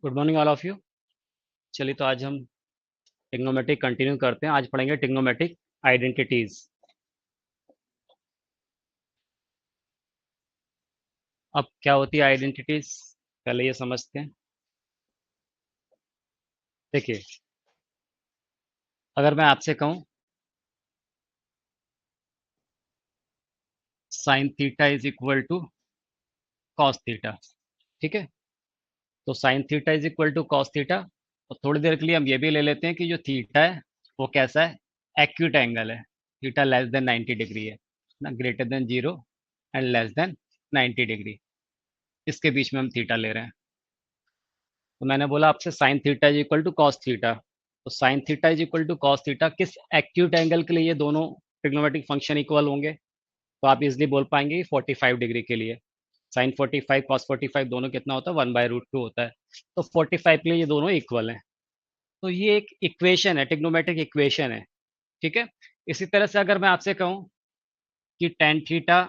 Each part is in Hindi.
Good morning all of you. चलिए तो आज हम टिग्नोमेट्रिक कंटिन्यू करते हैं। आज पढ़ेंगे टिग्नोमेट्रिक आइडेंटिटीज। अब क्या होती है आइडेंटिटीज, पहले ये समझते हैं। देखिए, अगर मैं आपसे कहूँ sine theta is equal to cos theta, ठीक है। तो sine theta is equal to cos theta, और थोड़ी देर के लिए हम ये भी ले लेते हैं कि जो थीटा है वो कैसा है, एक्यूट एंगल है। थीटा लेस देन 90 डिग्री है ना, greater than zero and less than 90 degree, इसके बीच में हम थीटा ले रहे हैं। तो मैंने बोला आपसे sine theta is equal to cos theta. तो sine theta is equal to cos theta किस एक्यूट एंगल के लिए ये दोनों ट्रिग्नोमेट्रिक फंक्शन इक्वल होंगे? तो आप इजिली बोल पाएंगे 45 डिग्री के लिए साइन 45 कॉस 45 दोनों कितना होता है, 1/√2 होता है। तो 45 के लिए ये दोनों इक्वल हैं। तो ये एक इक्वेशन है, ट्रिग्नोमेट्रिक इक्वेशन है, ठीक है। इसी तरह से अगर मैं आपसे कहूँ कि tan theta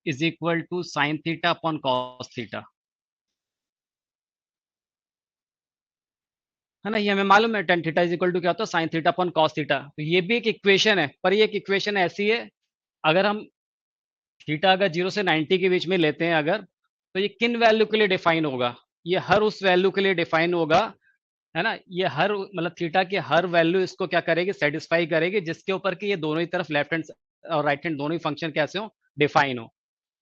is equal to sine theta upon cos theta, है ना, ये हमें मालूम है tan theta is equal to क्या होता है, sine theta upon cos theta. तो ये भी एक इक्वेशन है, पर ये एक इक्वेशन ऐसी है, अगर हम थीटा अगर 0 से 90 के बीच में लेते हैं अगर, तो ये किन वैल्यू के लिए डिफाइन होगा? ये हर उस वैल्यू के लिए डिफाइन होगा, है ना। ये हर मतलब थीटा की हर वैल्यू इसको क्या करेगी, सेटिस्फाई करेगी, जिसके ऊपर कि ये दोनों ही तरफ लेफ्ट हैंड और राइट हैंड दोनों ही फंक्शन कैसे हो, डिफाइन हो।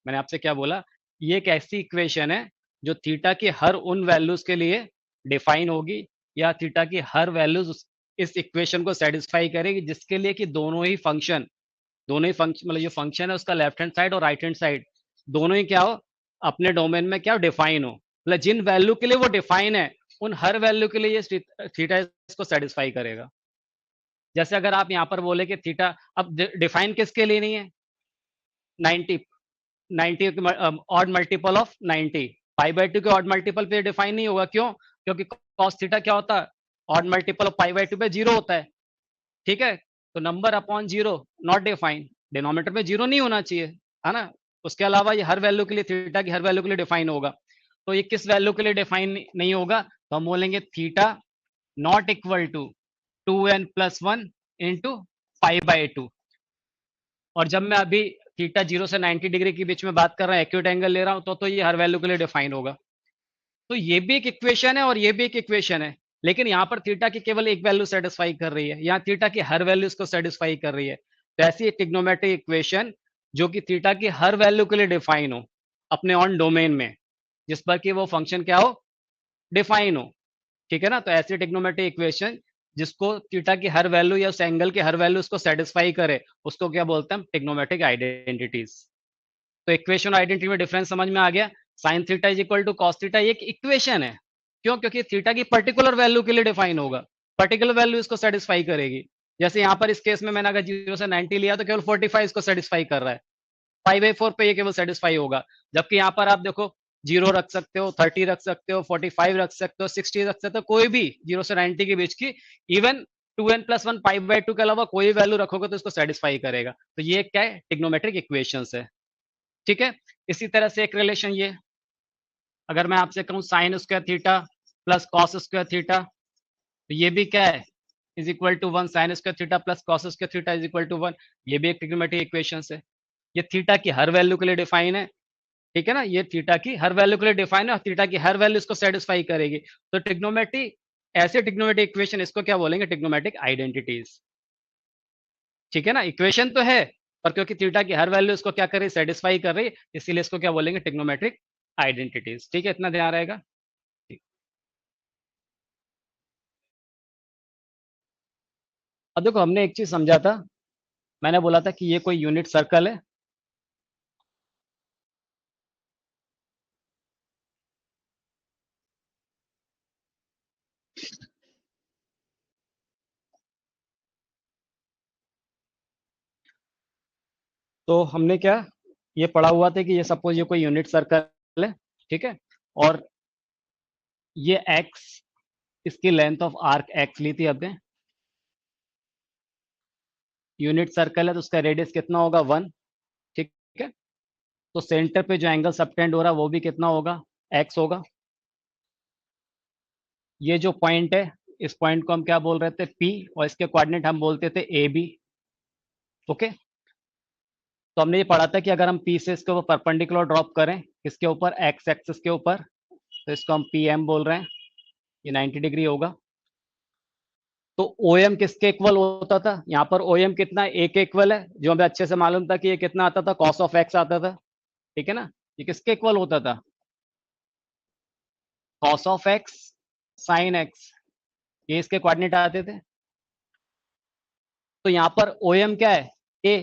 मैंने आपसे क्या बोला, ये एक ऐसी इक्वेशन है जो थीटा की हर उन वैल्यूज के लिए डिफाइन होगी, या थीटा की हर वैल्यूज इस इक्वेशन को सेटिस्फाई करेगी, जिसके लिए कि दोनों ही फंक्शन मतलब जो फंक्शन है उसका लेफ्ट हैंड साइड और राइट हैंड साइड दोनों ही क्या हो, अपने डोमेन में क्या डिफाइन हो, मतलब जिन वैल्यू के लिए वो डिफाइन है उन हर वैल्यू के लिए ये थीटा इसको सेटिस्फाई करेगा। जैसे अगर आप यहाँ पर बोले कि थीटा, अब डिफाइन किसके लिए नहीं है, 90, 90 ऑड मल्टीपल ऑफ 90, पाई/2 के ऑड मल्टीपल पे डिफाइन नहीं होगा। क्यों? क्योंकि कॉस थीटा क्या होता है, ऑड मल्टीपल ऑफ पाई/2 पे जीरो होता है, ठीक है। तो number upon zero not define, denominator में जीरो नहीं होना चाहिए, है ना। उसके अलावा ये हर वैल्यू के लिए, थीटा की हर वैल्यू के लिए डिफाइन होगा। तो ये किस वैल्यू के लिए डिफाइन नहीं होगा, तो हम बोलेंगे theta not equal to 2n+1 into पाई/2। और जब मैं अभी थीटा 0 से 90 डिग्री के बीच में बात कर रहा हूँ, एक्यूट एंगल ले रहा हूँ, तो ये हर वैल्यू के लिए डिफाइन होगा। तो ये भी एक इक्वेशन है और ये भी एक इक्वेशन है, लेकिन यहाँ पर थीटा की केवल एक वैल्यू सेटिस्फाई कर रही है, यहाँ थीटा की हर वैल्यू इसको सेटिस्फाई कर रही है। तो ऐसी ट्रिग्नोमेट्रिक इक्वेशन जो कि थीटा की हर वैल्यू के लिए डिफाइन हो अपने ऑन डोमेन में, जिस पर कि वो फंक्शन क्या हो, डिफाइन हो, ठीक है ना। तो ऐसी ट्रिग्नोमेट्रिक इक्वेशन जिसको थीटा की हर वैल्यू या उस एंगल की हर वैल्यू उसको सेटिस्फाई करे, उसको क्या बोलते हैं, ट्रिग्नोमेट्रिक आइडेंटिटीज। तो इक्वेशन आइडेंटिटी में डिफरेंस समझ में आ गया। Sine theta is equal to cos theta एक इक्वेशन है, क्यों? क्योंकि थीटा की पर्टिकुलर वैल्यू के लिए डिफाइन होगा, पर्टिकुलर वैल्यू इसको सेटिस्फाई करेगी। जैसे यहाँ पर इस केस में मैंने अगर 0 से 90 लिया तो केवल 45 इसको सेटिस्फाई कर रहा है, 5/4 पे ये केवल सेटिस्फाई होगा। जबकि यहाँ पर आप देखो, 0 रख सकते हो, 30 रख सकते हो, 45 रख सकते हो, 60 रख सकते हो, कोई भी 0 से 90 के बीच की, इवन 2n+1 पाई/2 के अलावा कोई वैल्यू रखोगे तो इसको सेटिस्फाई करेगा। तो ये क्या है, ट्रिग्नोमेट्रिक इक्वेशंस है, ठीक है। इसी तरह से एक रिलेशन ये, अगर मैं आपसे कहूँ sine square theta plus cos square theta, तो ये भी क्या है, is equal to 1, sine square theta plus cos square theta is equal to 1। ये भी एक ट्रिग्नोमेट्रिक इक्वेशन है, ये थीटा की हर वैल्यू के लिए डिफाइन है, ठीक है ना। ये थीटा की हर वैल्यू के लिए डिफाइन है और थीटा की हर वैल्यू इसको सेटिस्फाई करेगी। तो ट्रिग्नोमेट्री, ऐसे ट्रिग्नोमेट्रिक इक्वेशन इसको क्या बोलेंगे, ट्रिग्नोमेट्रिक आइडेंटिटीज, ठीक है ना। इक्वेशन तो है, पर क्योंकि थीटा की हर वैल्यू इसको क्या कर रही है, सेटिस्फाई कर रही है, इसीलिए इसको क्या बोलेंगे, ट्रिग्नोमेट्रिक आइडेंटिटीज, ठीक है। इतना ध्यान रहेगा। ठीक। अब देखो, हमने एक चीज समझा था, मैंने बोला था कि ये कोई यूनिट सर्कल है, तो हमने क्या ये पढ़ा हुआ था कि ये सपोज ये कोई यूनिट सर्कल है, ठीक है। और ये एक्स, इसकी लेंथ ऑफ आर्क एक्स ली थी हमने, यूनिट सर्कल है तो उसका रेडियस कितना होगा, 1, ठीक है। तो सेंटर पे जो एंगल सबटेंड हो रहा है वो भी कितना होगा, एक्स होगा, ये जो पॉइंट है, इस पॉइंट को हम क्या बोल रहे थे, P, और इसके कोऑर्डिनेट हम बोलते थे AB। ओके, तो हमने ये पढ़ा था कि अगर हम P से इसके ऊपर परपेंडिकुलर ड्रॉप करें, इसके ऊपर एक्स एक्सिस के ऊपर, तो इसको हम PM बोल रहे हैं, ये 90 डिग्री होगा। तो OM किसके इक्वल होता था, यहाँ पर OM कितना, एक इक्वल है, जो हमें अच्छे से मालूम था कि ये कितना आता था, cos ऑफ x आता था, ठीक है ना। ये किसके इक्वल होता था, cos of x sin x, ये इसके कोऑर्डिनेट आते थे। तो यहाँ पर OM क्या है, a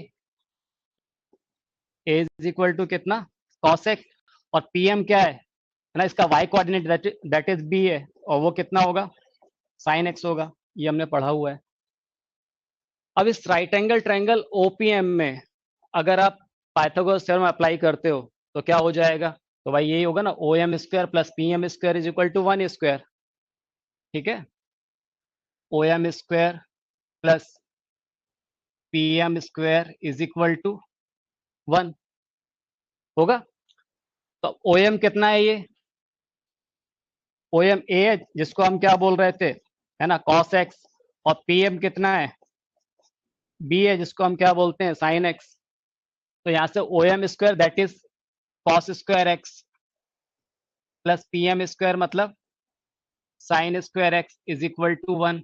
इज इक्वल टू कितना, cos x, और PM क्या है ना, इसका y coordinate that is b है, और वो कितना होगा, sin x होगा। ये हमने पढ़ा हुआ है। अब इस राइट एंगल ट्रायंगल OPM में अगर आप पाइथागोरस थ्योरम अप्लाई करते हो तो क्या हो जाएगा, तो भाई यही होगा ना, OM square plus PM square is equal to 1 square, ठीक है। OM square plus PM square is equal to 1 होगा। तो OM कितना है, ये OM A है, जिसको हम क्या बोल रहे थे, है ना, cos x, और PM कितना है, B है, जिसको हम क्या बोलते हैं, sin x। तो यहां से OM square that is cos square x plus PM square मतलब sin square x is equal to 1,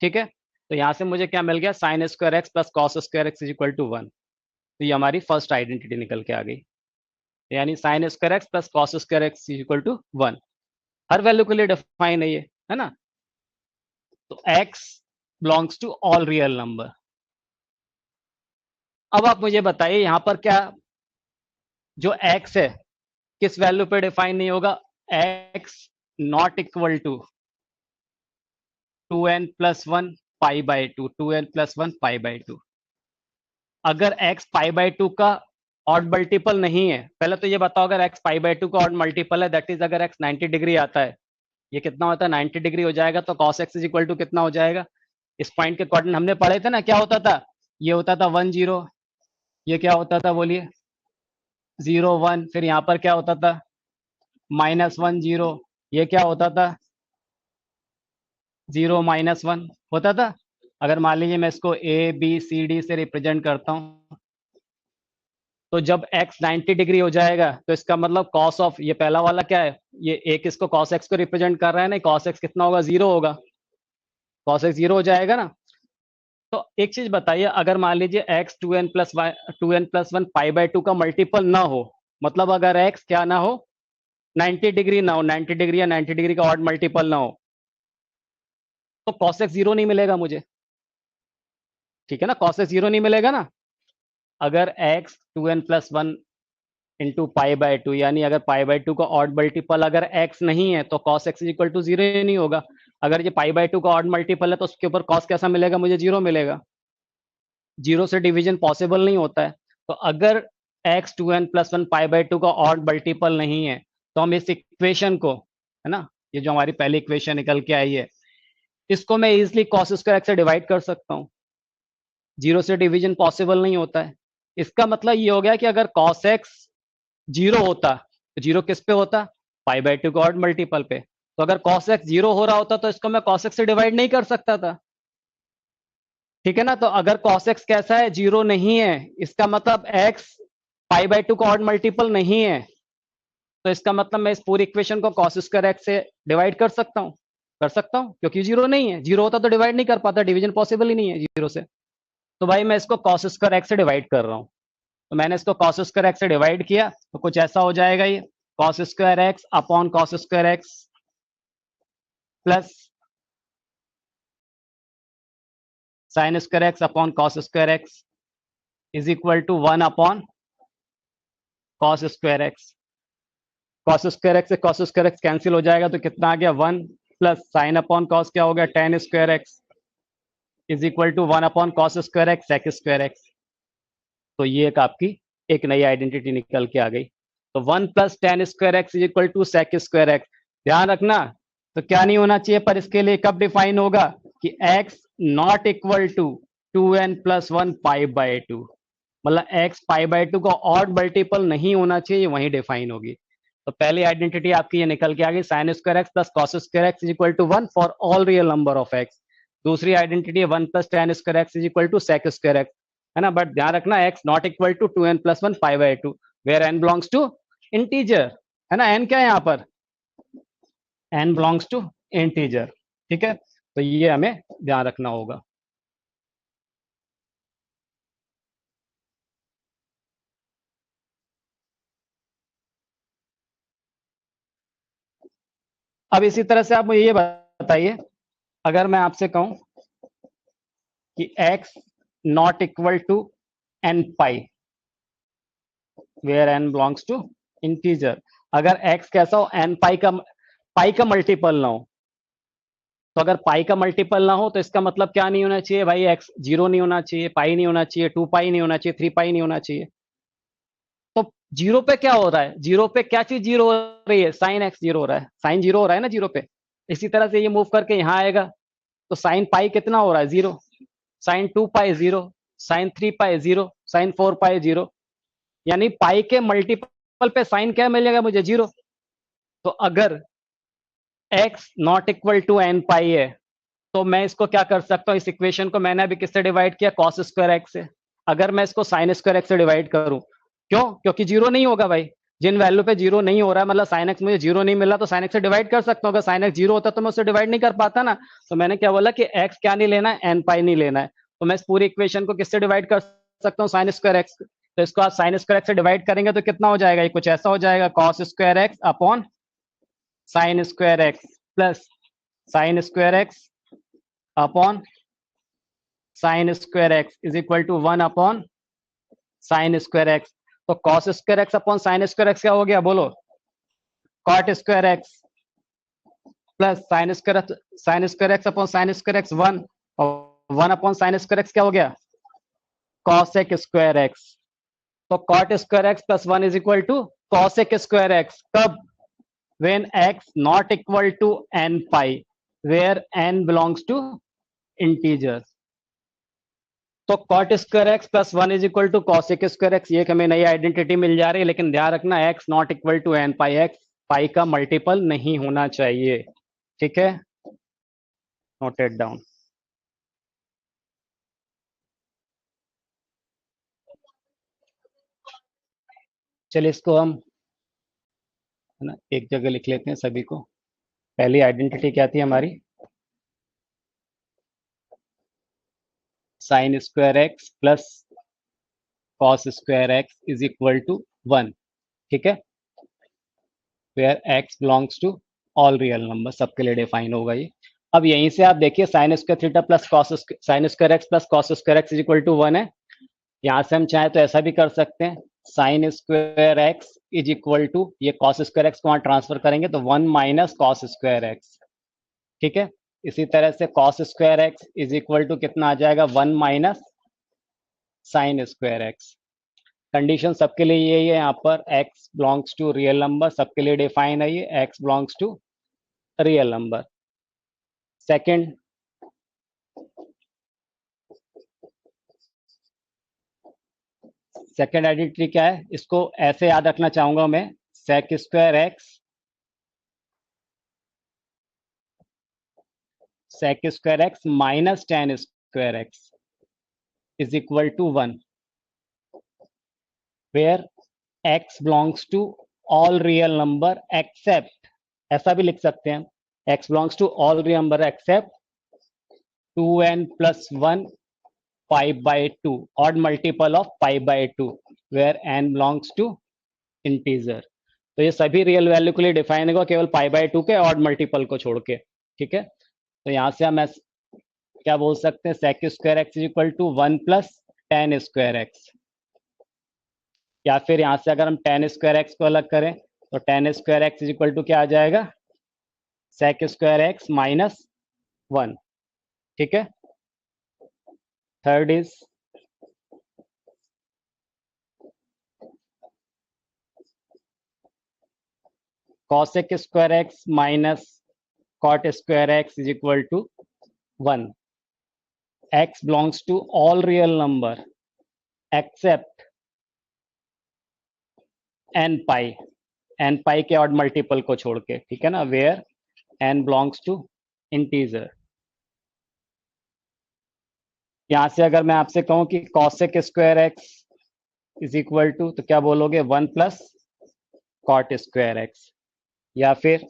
ठीक है। तो यहां से मुझे क्या मिल गया, sin square x plus cos square x is equal to 1। तो ये हमारी फर्स्ट आइडेंटिटी निकल के आ गई, यानी sin square x plus cos square x is equal to 1, हर वैल्यू के लिए डिफाइन है ये, है ना। तो x belongs to all real number. अब आप मुझे बताइए यहाँ पर क्या, जो x है किस वैल्यू पे डिफाइन नहीं होगा, x not equal to 2n plus 1 pi by 2, 2n plus 1 pi by 2। अगर x पाई बाई 2 का ऑड मल्टीपल नहीं है, पहले तो ये बताओ, अगर x पाई बाई 2 का ऑड मल्टीपल है, दैट इज अगर x 90 डिग्री आता है, ये कितना होता है, 90 डिग्री हो जाएगा, तो cos x is equal to कितना हो जाएगा, इस पॉइंट के कोऑर्डिनेट हमने पढ़े थे ना, क्या होता था, ये होता था 1 0, ये क्या होता था बोलिए, 0 1, फिर यहाँ पर क्या होता था, -1 0, ये क्या होता था, 0 -1 होता था। अगर मान लीजिए मैं इसको ABCD से रिप्रेजेंट करता हूँ, तो जब x 90 डिग्री हो जाएगा, तो इसका मतलब cos ऑफ, ये पहला वाला क्या है, ये एक इसको cos x को रिप्रेजेंट कर रहा है, नहीं, cos x कितना होगा, 0 होगा, cos x 0 हो जाएगा ना। तो एक चीज बताइए, अगर मान लीजिए x 2n+1 पाई बाई 2 का मल्टीपल ना हो, मतलब अगर x क्या ना हो, 90 डिग्री ना हो, 90 डिग्री या 90 डिग्री का ऑड मल्टीपल ना हो, तो cos x 0 नहीं मिलेगा मुझे, ठीक है ना, cos x 0 नहीं मिलेगा ना। अगर x 2n+1 into pi by 2, यानी अगर पाई बाई 2 का ऑड मल्टीपल अगर x नहीं है, तो cos x इक्वल टू 0 ही नहीं होगा। अगर ये पाई बाई 2 का ऑड मल्टीपल है, तो उसके ऊपर cos कैसा मिलेगा मुझे, 0 मिलेगा, 0 से डिवीजन पॉसिबल नहीं होता है। तो अगर x 2n+1 पाई बाई 2 का ऑड मल्टीपल नहीं है, तो हम इस इक्वेशन को, है ना, ये जो हमारी पहली इक्वेशन निकल के आई है, इसको मैं इजिली cos स्क्वायर x से डिवाइड कर सकता हूँ, 0 से डिवीजन पॉसिबल नहीं होता है। इसका मतलब ये हो गया कि अगर cos x 0 होता, तो 0 किस पे होता, पाई बाई 2 का ऑड मल्टीपल पे। तो अगर cos x 0 हो रहा होता, तो इसको मैं cos x से डिवाइड नहीं कर सकता था, ठीक है ना। तो अगर cos x कैसा है, 0 नहीं है, इसका मतलब x पाई बाई 2 का ऑड मल्टीपल नहीं है, तो इसका मतलब मैं इस पूरी इक्वेशन को cos स्क्वायर x से डिवाइड कर सकता हूँ, क्योंकि 0 नहीं है, 0 होता तो डिवाइड नहीं कर पाता, डिवीजन पॉसिबल ही नहीं है 0 से। तो भाई मैं इसको cos स्क्वायर x से डिवाइड कर रहा हूँ, तो मैंने इसको cos स्क्वायर x से डिवाइड किया, तो कुछ ऐसा हो जाएगा, ये cos square x upon cos square x plus sin square x upon cos square x is equal to 1 upon cos square x। cos square x से cos स्क्वायर x कैंसिल हो जाएगा, तो कितना आ गया, 1 प्लस sin अपॉन cos क्या हो गया, tan square x is equal to 1 upon cos square x sec square x। तो ये एक आपकी एक नई आइडेंटिटी निकल के आ गई। तो 1 plus tan square x is equal to sec square x। ध्यान रखना, तो क्या नहीं होना चाहिए, पर इसके लिए कब डिफाइन होगा कि x not equal to 2n+1 pi by 2, मतलब x पाई बाई 2 का ऑड मल्टीपल नहीं होना चाहिए, वहीं डिफाइन होगी। तो पहली आइडेंटिटी आपकी ये निकल के आ गई, sine square x plus cos square x is equal to 1 for all real number of x. दूसरी आइडेंटिटी है 1 plus tan square x is equal to sec square x, है ना, बट ध्यान रखना x not equal to 2n plus 1 5/2 where n belongs to integer, है ना, n क्या है यहाँ पर, n बिलोंग्स टू इंटीजर। ठीक है, तो ये हमें ध्यान रखना होगा। अब इसी तरह से आप मुझे ये बताइए, अगर मैं आपसे कहूं कि x not equal to n pi where n belongs to integer, अगर x कैसा हो, n पाई का मल्टीपल ना हो, तो अगर पाई का मल्टीपल ना हो तो इसका मतलब क्या नहीं होना चाहिए भाई, x जीरो नहीं होना चाहिए, पाई नहीं होना चाहिए, 2 पाई नहीं होना चाहिए, 3 पाई नहीं होना चाहिए। तो जीरो पे क्या हो रहा है, जीरो पे क्या चीज जीरो हो रही है, साइन एक्स जीरो हो रहा है, साइन जीरो हो रहा है ना जीरो पे। इसी तरह से ये मूव करके यहां आएगा तो साइन पाई कितना हो रहा है, zero, sine 2 pi zero, sine 3 pi zero, sine 4 pi zero, यानी पाई के मल्टीपल पे साइन क्या मिलेगा मुझे, जीरो। तो अगर x not equal to n pi है तो मैं इसको क्या कर सकता हूं, इस इक्वेशन को मैंने अभी किससे डिवाइड किया, कॉस स्क्वायर एक्स से। अगर मैं इसको साइन स्क्वायर एक्स से डिवाइड करूं, क्यों, क्योंकि जीरो नहीं होगा भाई, जिन वैल्यू पे जीरो नहीं हो रहा है, मतलब साइन एक्स मुझे जीरो नहीं मिला तो साइन एक्स से डिवाइड कर सकता हूं, अगर साइन एक्स जीरो होता तो मैं उससे डिवाइड नहीं कर पाता ना। तो मैंने क्या बोला कि एक्स क्या नहीं लेना है, एन पाई नहीं लेना है, तो मैं इस पूरी इक्वेशन को किससे डिवाइड कर सकता हूँ, साइन स्क्वायर एक्स। तो इसको आप साइन स्क्वायर एक्स से डिवाइड करेंगे तो कितना हो जाएगा, ये कुछ ऐसा हो जाएगा, cos square x upon sine square x plus sine square x upon sine square x is equal to 1 upon sine square x. तो cos square x upon sine square x क्या हो गया, बोलो, cot square x plus sine square x upon sine square x 1, और 1 अपॉन साइन स्क्वायर एक्स क्या हो गया, कॉसेक स्क्वायर एक्स। तो cot square x plus 1 is equal to cosec square x, कब, when x not equal to n pi where n belongs to integer। तो cot square x plus 1 is equal to cosec square x, ये हमें नई आइडेंटिटी मिल जा रही है, लेकिन ध्यान रखना x not equal to n pi, x pi का मल्टीपल नहीं होना चाहिए। ठीक है, नोटेड डाउन। चलिए इसको हम, है ना, एक जगह लिख लेते हैं सभी को। पहली आइडेंटिटी क्या थी हमारी, sine square x plus cos square x is equal to 1। ठीक है, where x belongs to all real number, सबके लिए डिफाइन होगा ये। अब यहीं से आप देखिए sine square theta plus cos, sine square x plus cos square x is equal to 1 है। यहाँ से हम चाहे तो ऐसा भी कर सकते हैं, sine square x is equal to, ये कॉस स्क्वायर एक्स को वहां ट्रांसफर करेंगे तो 1 माइनस कॉस स्क्वायर एक्स। ठीक है, इसी तरह से cos square x is equal to कितना आ जाएगा, 1 minus sine square x. Condition सबके लिए यही है, यहाँ पर x belongs to real number, सबके लिए डिफाइन है ये, x belongs to real number. Second, second identity क्या है, इसको ऐसे याद रखना चाहूंगा मैं, sec square x, sec square x minus tan square x is equal to 1 where x belongs to all real number except, ऐसा भी लिख सकते हैं, x belongs to all real number except 2n plus 1 pi/2, odd multiple of pi/2 where n belongs to integer। तो ये सभी रियल वैल्यू के लिए डिफाइन होगा, केवल pi/2 के ऑड मल्टीपल को छोड़ के। ठीक है, तो यहां से हम क्या बोल सकते हैं, sec square x is equal to 1 plus tan square x, या फिर यहां से अगर हम टेन स्क्वायर एक्स को अलग करें तो tan square x is equal to क्या आ जाएगा, सेक स्क्वायर एक्स माइनस 1। ठीक है, third is cosec square x minus cot square x is equal to 1। x belongs to all real number except n pi, n pi के ऑड मल्टीपल को छोड़ के, ठीक है ना, where n belongs to integer. यहां से अगर मैं आपसे कहूं कि cosec square x is equal to, तो क्या बोलोगे, 1 प्लस कॉट स्क्वायर एक्स, या फिर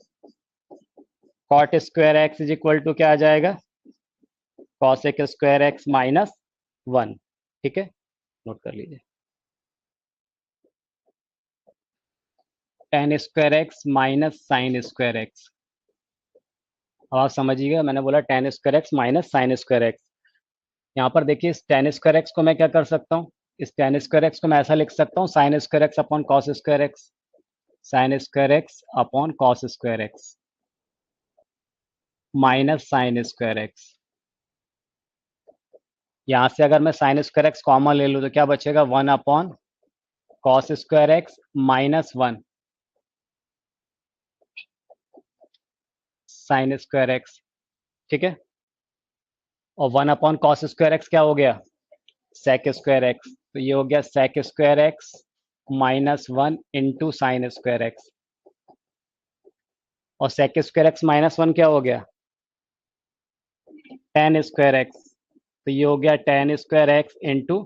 cot square x is equal to क्या आ जाएगा, कॉसेक स्क्वायर एक्स माइनस 1। ठीक है, नोट कर लीजिए, ten square x minus sine square x. अब आप समझिएगा, मैंने बोला ten square x minus sine square x. यहाँ पर देखिए, इस टेन स्क्वायर एक्स को मैं क्या कर सकता हूँ, इस टेन स्क्वायर एक्स को मैं ऐसा लिख सकता हूँ, sine square x upon cos square x, sign square x upon cos square x minus sine square x. यहाँ से अगर मैं साइन स्क्वायर एक्स कॉमन ले लूँ तो क्या बचेगा, 1 upon cos square x minus 1 sine square x. ठीक है, और 1 अपॉन कॉस स्क्वायर एक्स क्या हो गया, सेक स्क्वायर एक्स, तो ये हो गया sec square x minus 1 into sine square x, और सेक स्क्वायर एक्स माइनस 1 क्या हो गया, टेन स्क्वायर एक्स, तो ये हो गया ten square x into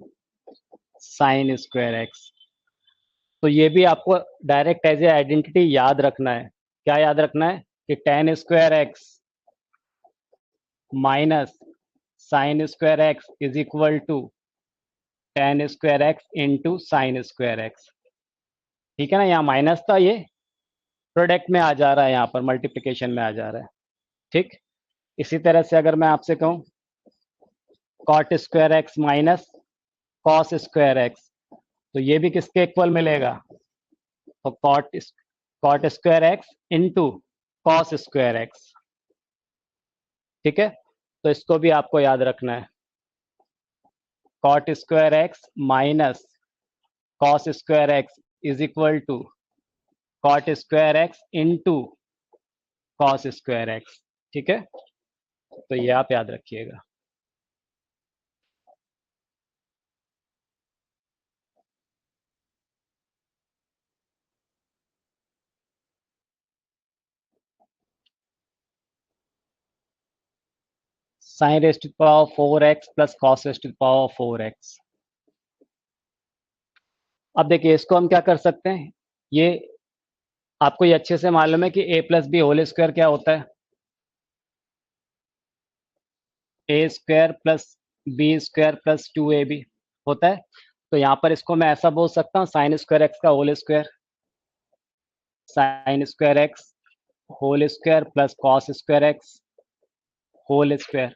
sine square x. तो ये भी आपको डायरेक्ट एज ए आइडेंटिटी याद रखना है। क्या याद रखना है कि tan square x minus sine square x is equal to tan square x into sine square x. ठीक है ना, यहाँ माइनस था, ये प्रोडक्ट में आ जा रहा है, यहाँ पर मल्टीप्लिकेशन में आ जा रहा है। ठीक, इसी तरह से अगर मैं आपसे कहूँ cot square x minus cos square x, तो ये भी किसके इक्वल मिलेगा, तो cot square x into cos square x. ठीक है, तो इसको भी आपको याद रखना है, cot square x minus cos square x is equal to cot square x into cos square x. ठीक है, तो ये आप याद रखिएगा। Sine raise to power 4x plus cos raise to power 4x। अब देखिए, इसको हम क्या कर सकते हैं, ये आपको ये अच्छे से मालूम है कि a plus b whole square क्या होता है, a square plus b square plus 2ab होता है। तो यहाँ पर इसको मैं ऐसा बोल सकता हूँ, साइन स्क्वायर एक्स का whole square, sine square x whole square plus cos square x whole square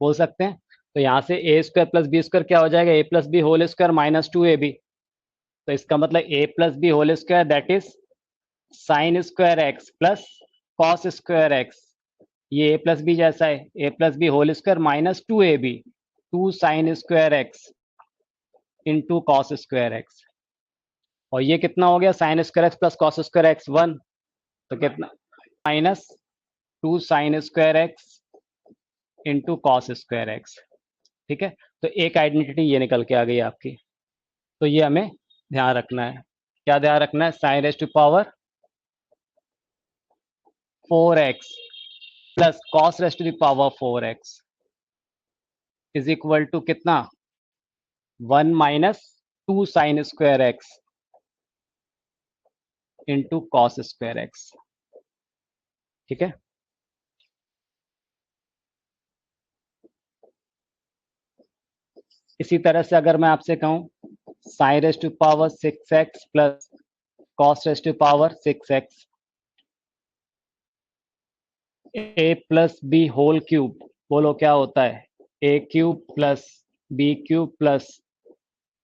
बोल सकते हैं। तो यहाँ से a square plus b square क्या हो जाएगा, a plus b whole square minus 2ab। तो इसका मतलब a plus b whole square that is sine square x plus cos square x, ये ए प्लस बी जैसा है, a plus b whole square minus 2ab, 2 sine square x into cos square x. और ये कितना हो गया, sign square x plus cos square x 1, तो कितना, minus 2 sine square x into cos square x. ठीक है, तो एक आइडेंटिटी ये निकल के आ गई आपकी। तो ये हमें ध्यान रखना है, क्या ध्यान रखना है, sine raise to power 4x plus cos raise to power 4x is equal to कितना, 1 minus 2 sine square x into cos square x. ठीक है, इसी तरह से अगर मैं आपसे कहूं sine raise to power 6x plus cos raise to power 6x a plus b whole cube, बोलो क्या होता है, a cube plus b cube plus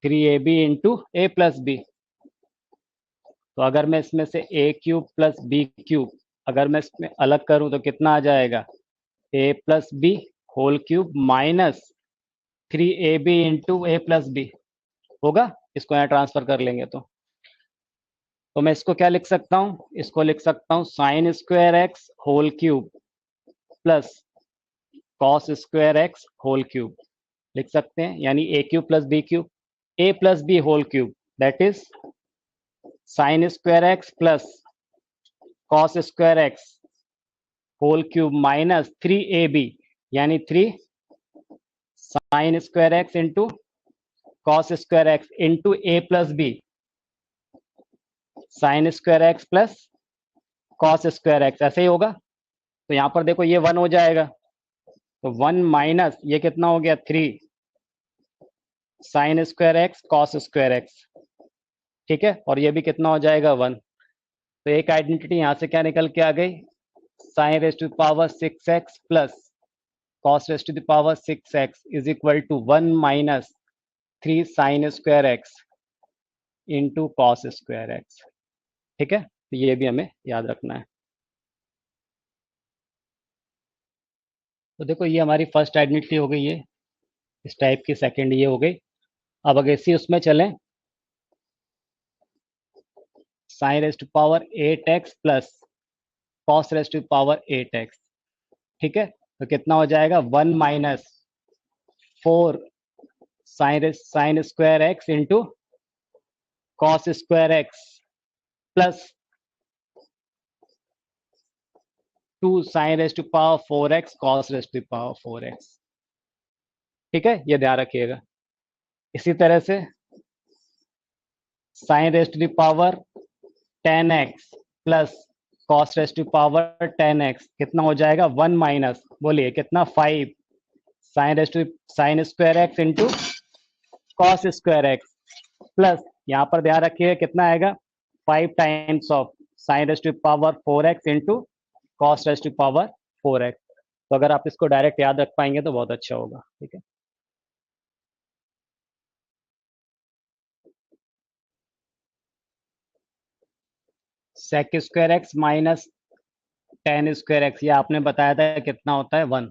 3ab into a plus b. तो अगर मैं इसमें से a cube plus b cube अगर मैं इसमें अलग करूं तो कितना आ जाएगा, a plus b whole cube minus 3ab into a plus b होगा। इसको यहाँ ट्रांसफर कर लेंगे तो मैं इसको क्या लिख सकता हूँ, इसको लिख सकता हूँ sine square x whole cube plus cos square x whole cube लिख सकते हैं, यानी a cube plus b cube, a plus b whole cube that is sine square x plus cos square x whole cube minus 3ab यानी 3 sine square x into cos square x into a plus b sine square x plus cos square x, ऐसे ही होगा। तो यहां पर देखो ये 1 हो जाएगा, तो 1 माइनस ये कितना हो गया 3 sine square x cos square x, ठीक है। और ये भी कितना हो जाएगा 1। तो एक आइडेंटिटी यहां से क्या निकल के आ गई, sine raise to power 6x plus cos raise to the power 6x is equal to 1 minus 3 sine square x into cos square x, ठीक है। तो ये भी हमें याद रखना है। तो देखो ये हमारी फर्स्ट आइडेंटिटी हो गई है, इस टाइप की सेकंड ये हो गई। अब अगर इसी उसमें चलें, sine raise to power 8x plus cos raise to power 8x, ठीक है। तो कितना हो जाएगा 1 minus 4 sine square x into cos square x plus 2 sine raise to power 4x cos raise to power 4x, ठीक है, ये ध्यान रखिएगा। इसी तरह से sine raise to power 10x plus cos raise to power 10x कितना हो जाएगा 1 माइनस, बोलिए कितना 5 sign square x into cos square x plus यहाँ पर ध्यान रखिए कितना आएगा 5 times of sine raise to power 4x into cos raise to power 4x। तो अगर आप इसको डायरेक्ट याद रख पाएंगे तो बहुत अच्छा होगा, ठीक है। Sec square x minus tan square x, ये आपने बताया था कितना होता है 1,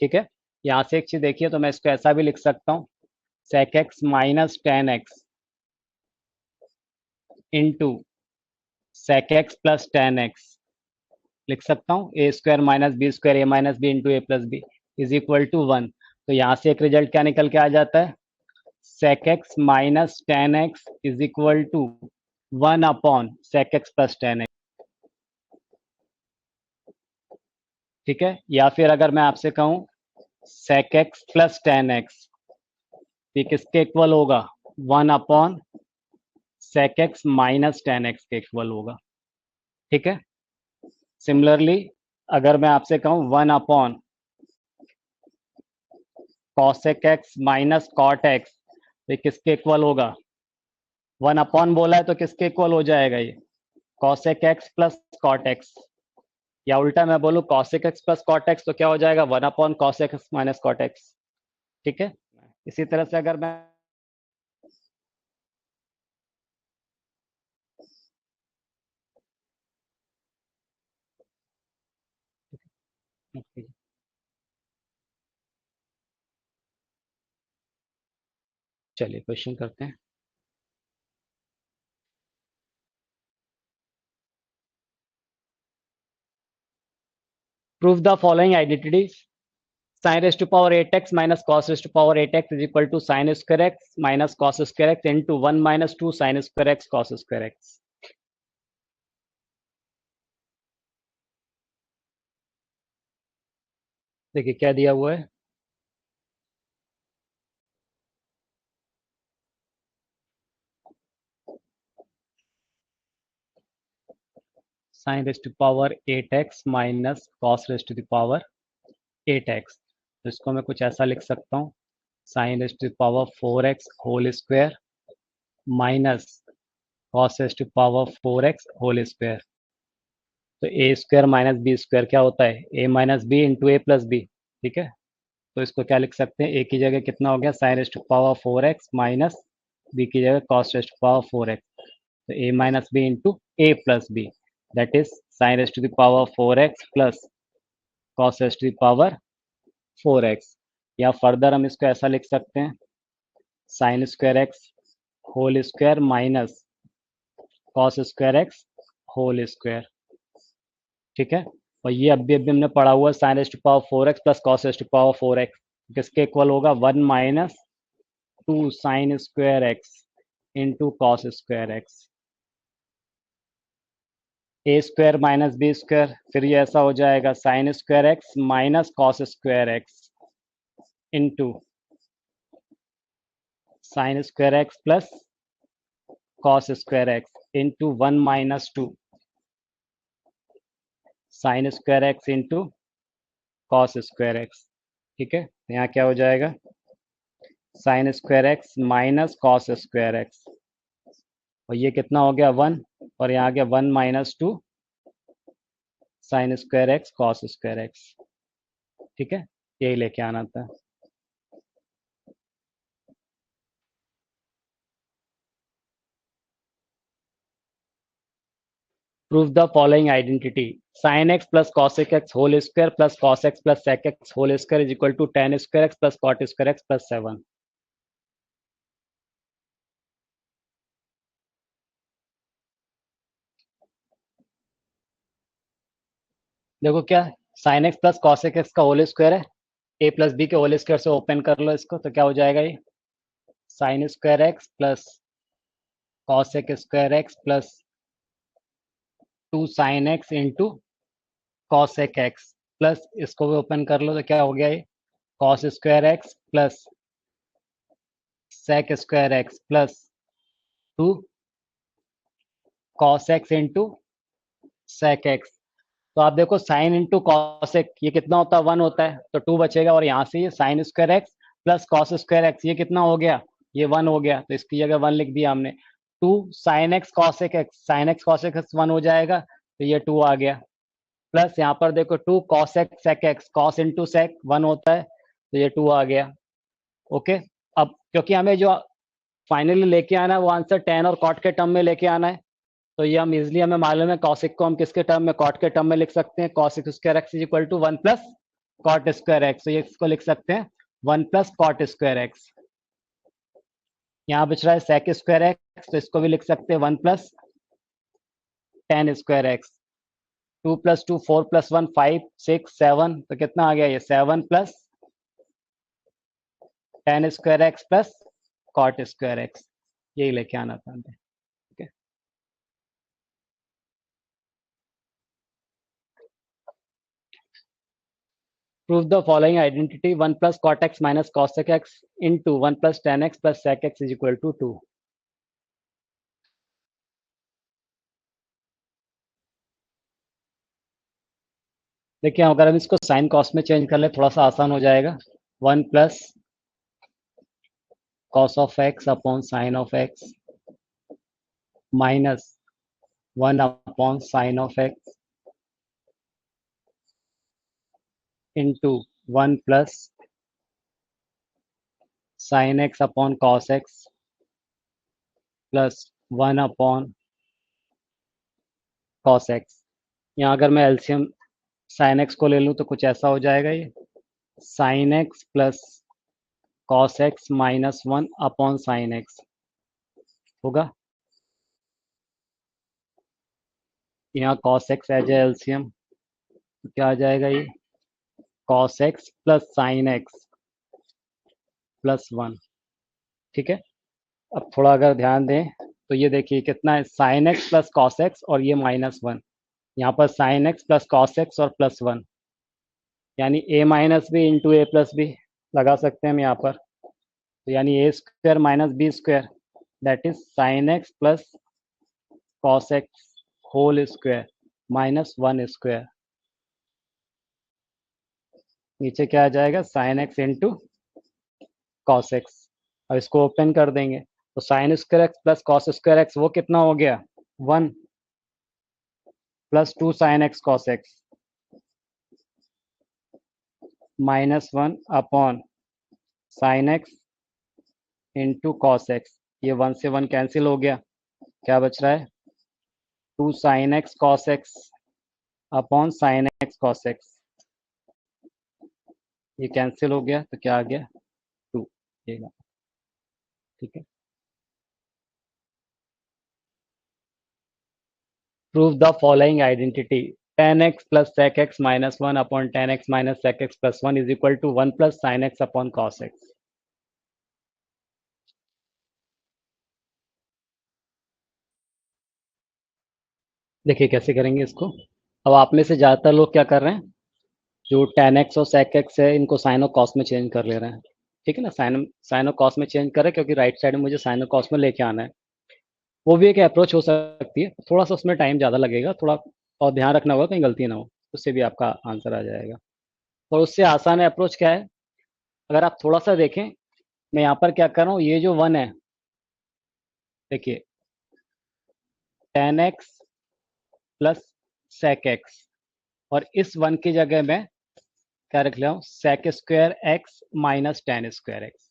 ठीक है। यहाँ से एक चीज देखिए, तो मैं इसको ऐसा भी लिख सकता हूँ sec x minus tan x into sec x plus tan x लिख सकता हूँ, a square minus b square a minus b into a plus b is equal to 1। तो यहाँ से एक रिजल्ट क्या निकल के आ जाता है, sec x minus tan x is equal to 1 upon sec x plus tan x, ठीक है। या फिर अगर मैं आपसे कहूँ sec x plus tan x, ये किसके इक्वल होगा 1 upon sec x minus tan x के इक्वल होगा, ठीक है। सिमिलरली अगर मैं आपसे कहूँ 1 upon cosec x minus cot x, तो ये किसके इक्वल होगा, 1 अपॉन बोला है तो किसके इक्वल हो जाएगा ये cosec x plus cot x, या उल्टा मैं बोलूँ cosec x plus cot x तो क्या हो जाएगा 1 upon cosec x minus cot x, ठीक है। इसी तरह से अगर मैं चलिए क्वेश्चन करते हैं। Prove the following identities, sin raised to power 8x minus cos raised to power 8x is equal to sin square x minus cos square x into 1 minus 2 sin square x cos square x। देखिए क्या दिया हुआ है, sin raised to power 8x minus cos raised to the power 8x, तो इसको मैं कुछ ऐसा लिख सकता हूँ sin raised to the power 4x whole square minus cos raised to power 4x whole square. तो a square minus b square क्या होता है a minus b into a plus b, ठीक है। तो इसको क्या लिख सकते हैं, ए की जगह कितना हो गया sine raise to power 4x minus b की जगह cos raise to power 4x, तो a minus b into a plus b that is sine raise to the power 4x plus cos raise to the power 4x। या फर्दर हम इसको ऐसा लिख सकते हैं sine square x whole square minus cos square x whole square, ठीक है। और ये अभी हमने पढ़ा हुआ sine raise to power 4x plus cos raise to power 4x किसके इक्वल होगा 1 minus 2 sine square x into cos square x, a square minus b square, फिर ये ऐसा हो जाएगा sine square x minus cos square x into sine square x plus cos square x into 1 - 2 sine square x into cos square x. ठीक है, यहाँ क्या हो जाएगा sine square x minus cos square x, और ये कितना हो गया 1, और यहाँ आ गया 1 - 2 sine square x cos square x. ठीक है, यही लेके आना था। Prove the following identity. Sin x plus cosec x whole square plus cos x plus sec x whole square is equal to tan square x plus cot square x plus 7. देखो क्या sign x plus cosec x का होल स्क्वायर है, ए प्लस बी के होल स्क्वायर से ओपन कर लो इसको, तो क्या हो जाएगा ये sign square x plus cosec square x plus 2 sine x into cosec x, plus इसको भी ओपन कर लो तो क्या हो गया ये cos square x plus sec square x plus 2 cos x into sec x. तो आप देखो साइन इंटू कॉसेक ये कितना होता है 1 होता है, तो 2 बचेगा, और यहाँ से ये sign square x plus cos square x ये कितना हो गया ये 1 हो गया, तो इसकी जगह 1 लिख दिया हमने। 2 sine x cosec x, sine x cosec x 1 हो जाएगा, तो ये 2 आ गया, प्लस यहाँ पर देखो 2 cos x sec x, cos into sec 1 होता है, तो ये 2 आ गया। ओके, अब क्योंकि हमें जो फाइनली लेके आना है वो आंसर टेन और कॉट के टर्म में लेके आना है, तो ये हम इजिली हमें मालूम है कॉसिक को हम किसके टर्म में कॉट के टर्म में लिख सकते हैं, cosec square x is equal to 1 plus cot square x, तो ये इसको लिख सकते हैं 1 प्लस कॉट स्क्वायर एक्स। यहाँ बच रहा है सेक स्क्वायर एक्स, तो इसको भी लिख सकते हैं 1 प्लस टेन स्क्वायर एक्स। 2 + 2 4 + 1 5 6 7, तो कितना आ गया ये 7 plus tan square x plus cot square x, यही लेके आना था हमें। Prove the following identity. 1 plus cot x minus cosec x into 1 plus tan x plus sec x is equal to 2. देखिए अगर हम इसको साइन कॉस में चेंज कर ले थोड़ा सा आसान हो जाएगा। 1 plus cos of x upon sign of x minus 1 upon sign of x into 1 plus sine x upon cos x plus 1 upon cos x. यहाँ अगर मैं एलसीएम साइन एक्स को ले लूँ तो कुछ ऐसा हो जाएगा, ये sine x plus cos x minus 1 upon sine x होगा। यहाँ cos x as a LCM तो क्या आ जाएगा ये cos x plus sine x plus 1। ठीक है, अब थोड़ा अगर ध्यान दें तो ये देखिए कितना है sine x plus cos x और ये -1, यहाँ पर sine x plus cos x और प्लस 1, यानी a minus b into a plus b लगा सकते हैं हम यहाँ पर, तो यानी a square minus b square that is sine x plus cos x whole square minus 1 square. नीचे क्या आ जाएगा sine x into cos x. अब इसको ओपन कर देंगे तो sign square x plus cos square x वो कितना हो गया 1 plus 2 sine x cos x minus 1 upon sine x into cos x, ये 1 से 1 कैंसिल हो गया, क्या बच रहा है 2 sine x cos x upon sine x cos x, ये कैंसिल हो गया तो क्या आ गया 2। ठीक है, prove the following identity tan x plus sec x minus 1 upon tan x minus sec x plus 1 is equal to 1 plus sin x upon cos x। देखिए कैसे करेंगे इसको। अब आप में से ज़्यादातर लोग क्या कर रहे हैं, जो tan x और sec x है इनको sin और cos में चेंज कर ले रहे हैं। ठीक है ना, साइन और कॉस में चेंज करें क्योंकि राइट साइड में मुझे साइन और कॉस में लेके आना है। वो भी एक अप्रोच हो सकती है, थोड़ा सा उसमें टाइम ज़्यादा लगेगा थोड़ा, और ध्यान रखना होगा कहीं गलती ना हो, उससे भी आपका आंसर आ जाएगा। और उससे आसान अप्रोच क्या है, अगर आप थोड़ा सा देखें, मैं यहाँ पर क्या कर रहा हूँ, ये जो वन है, देखिए tan x plus sec x, और इस वन की जगह मैं क्या रख लिया हूँ, sec square x minus tan square x.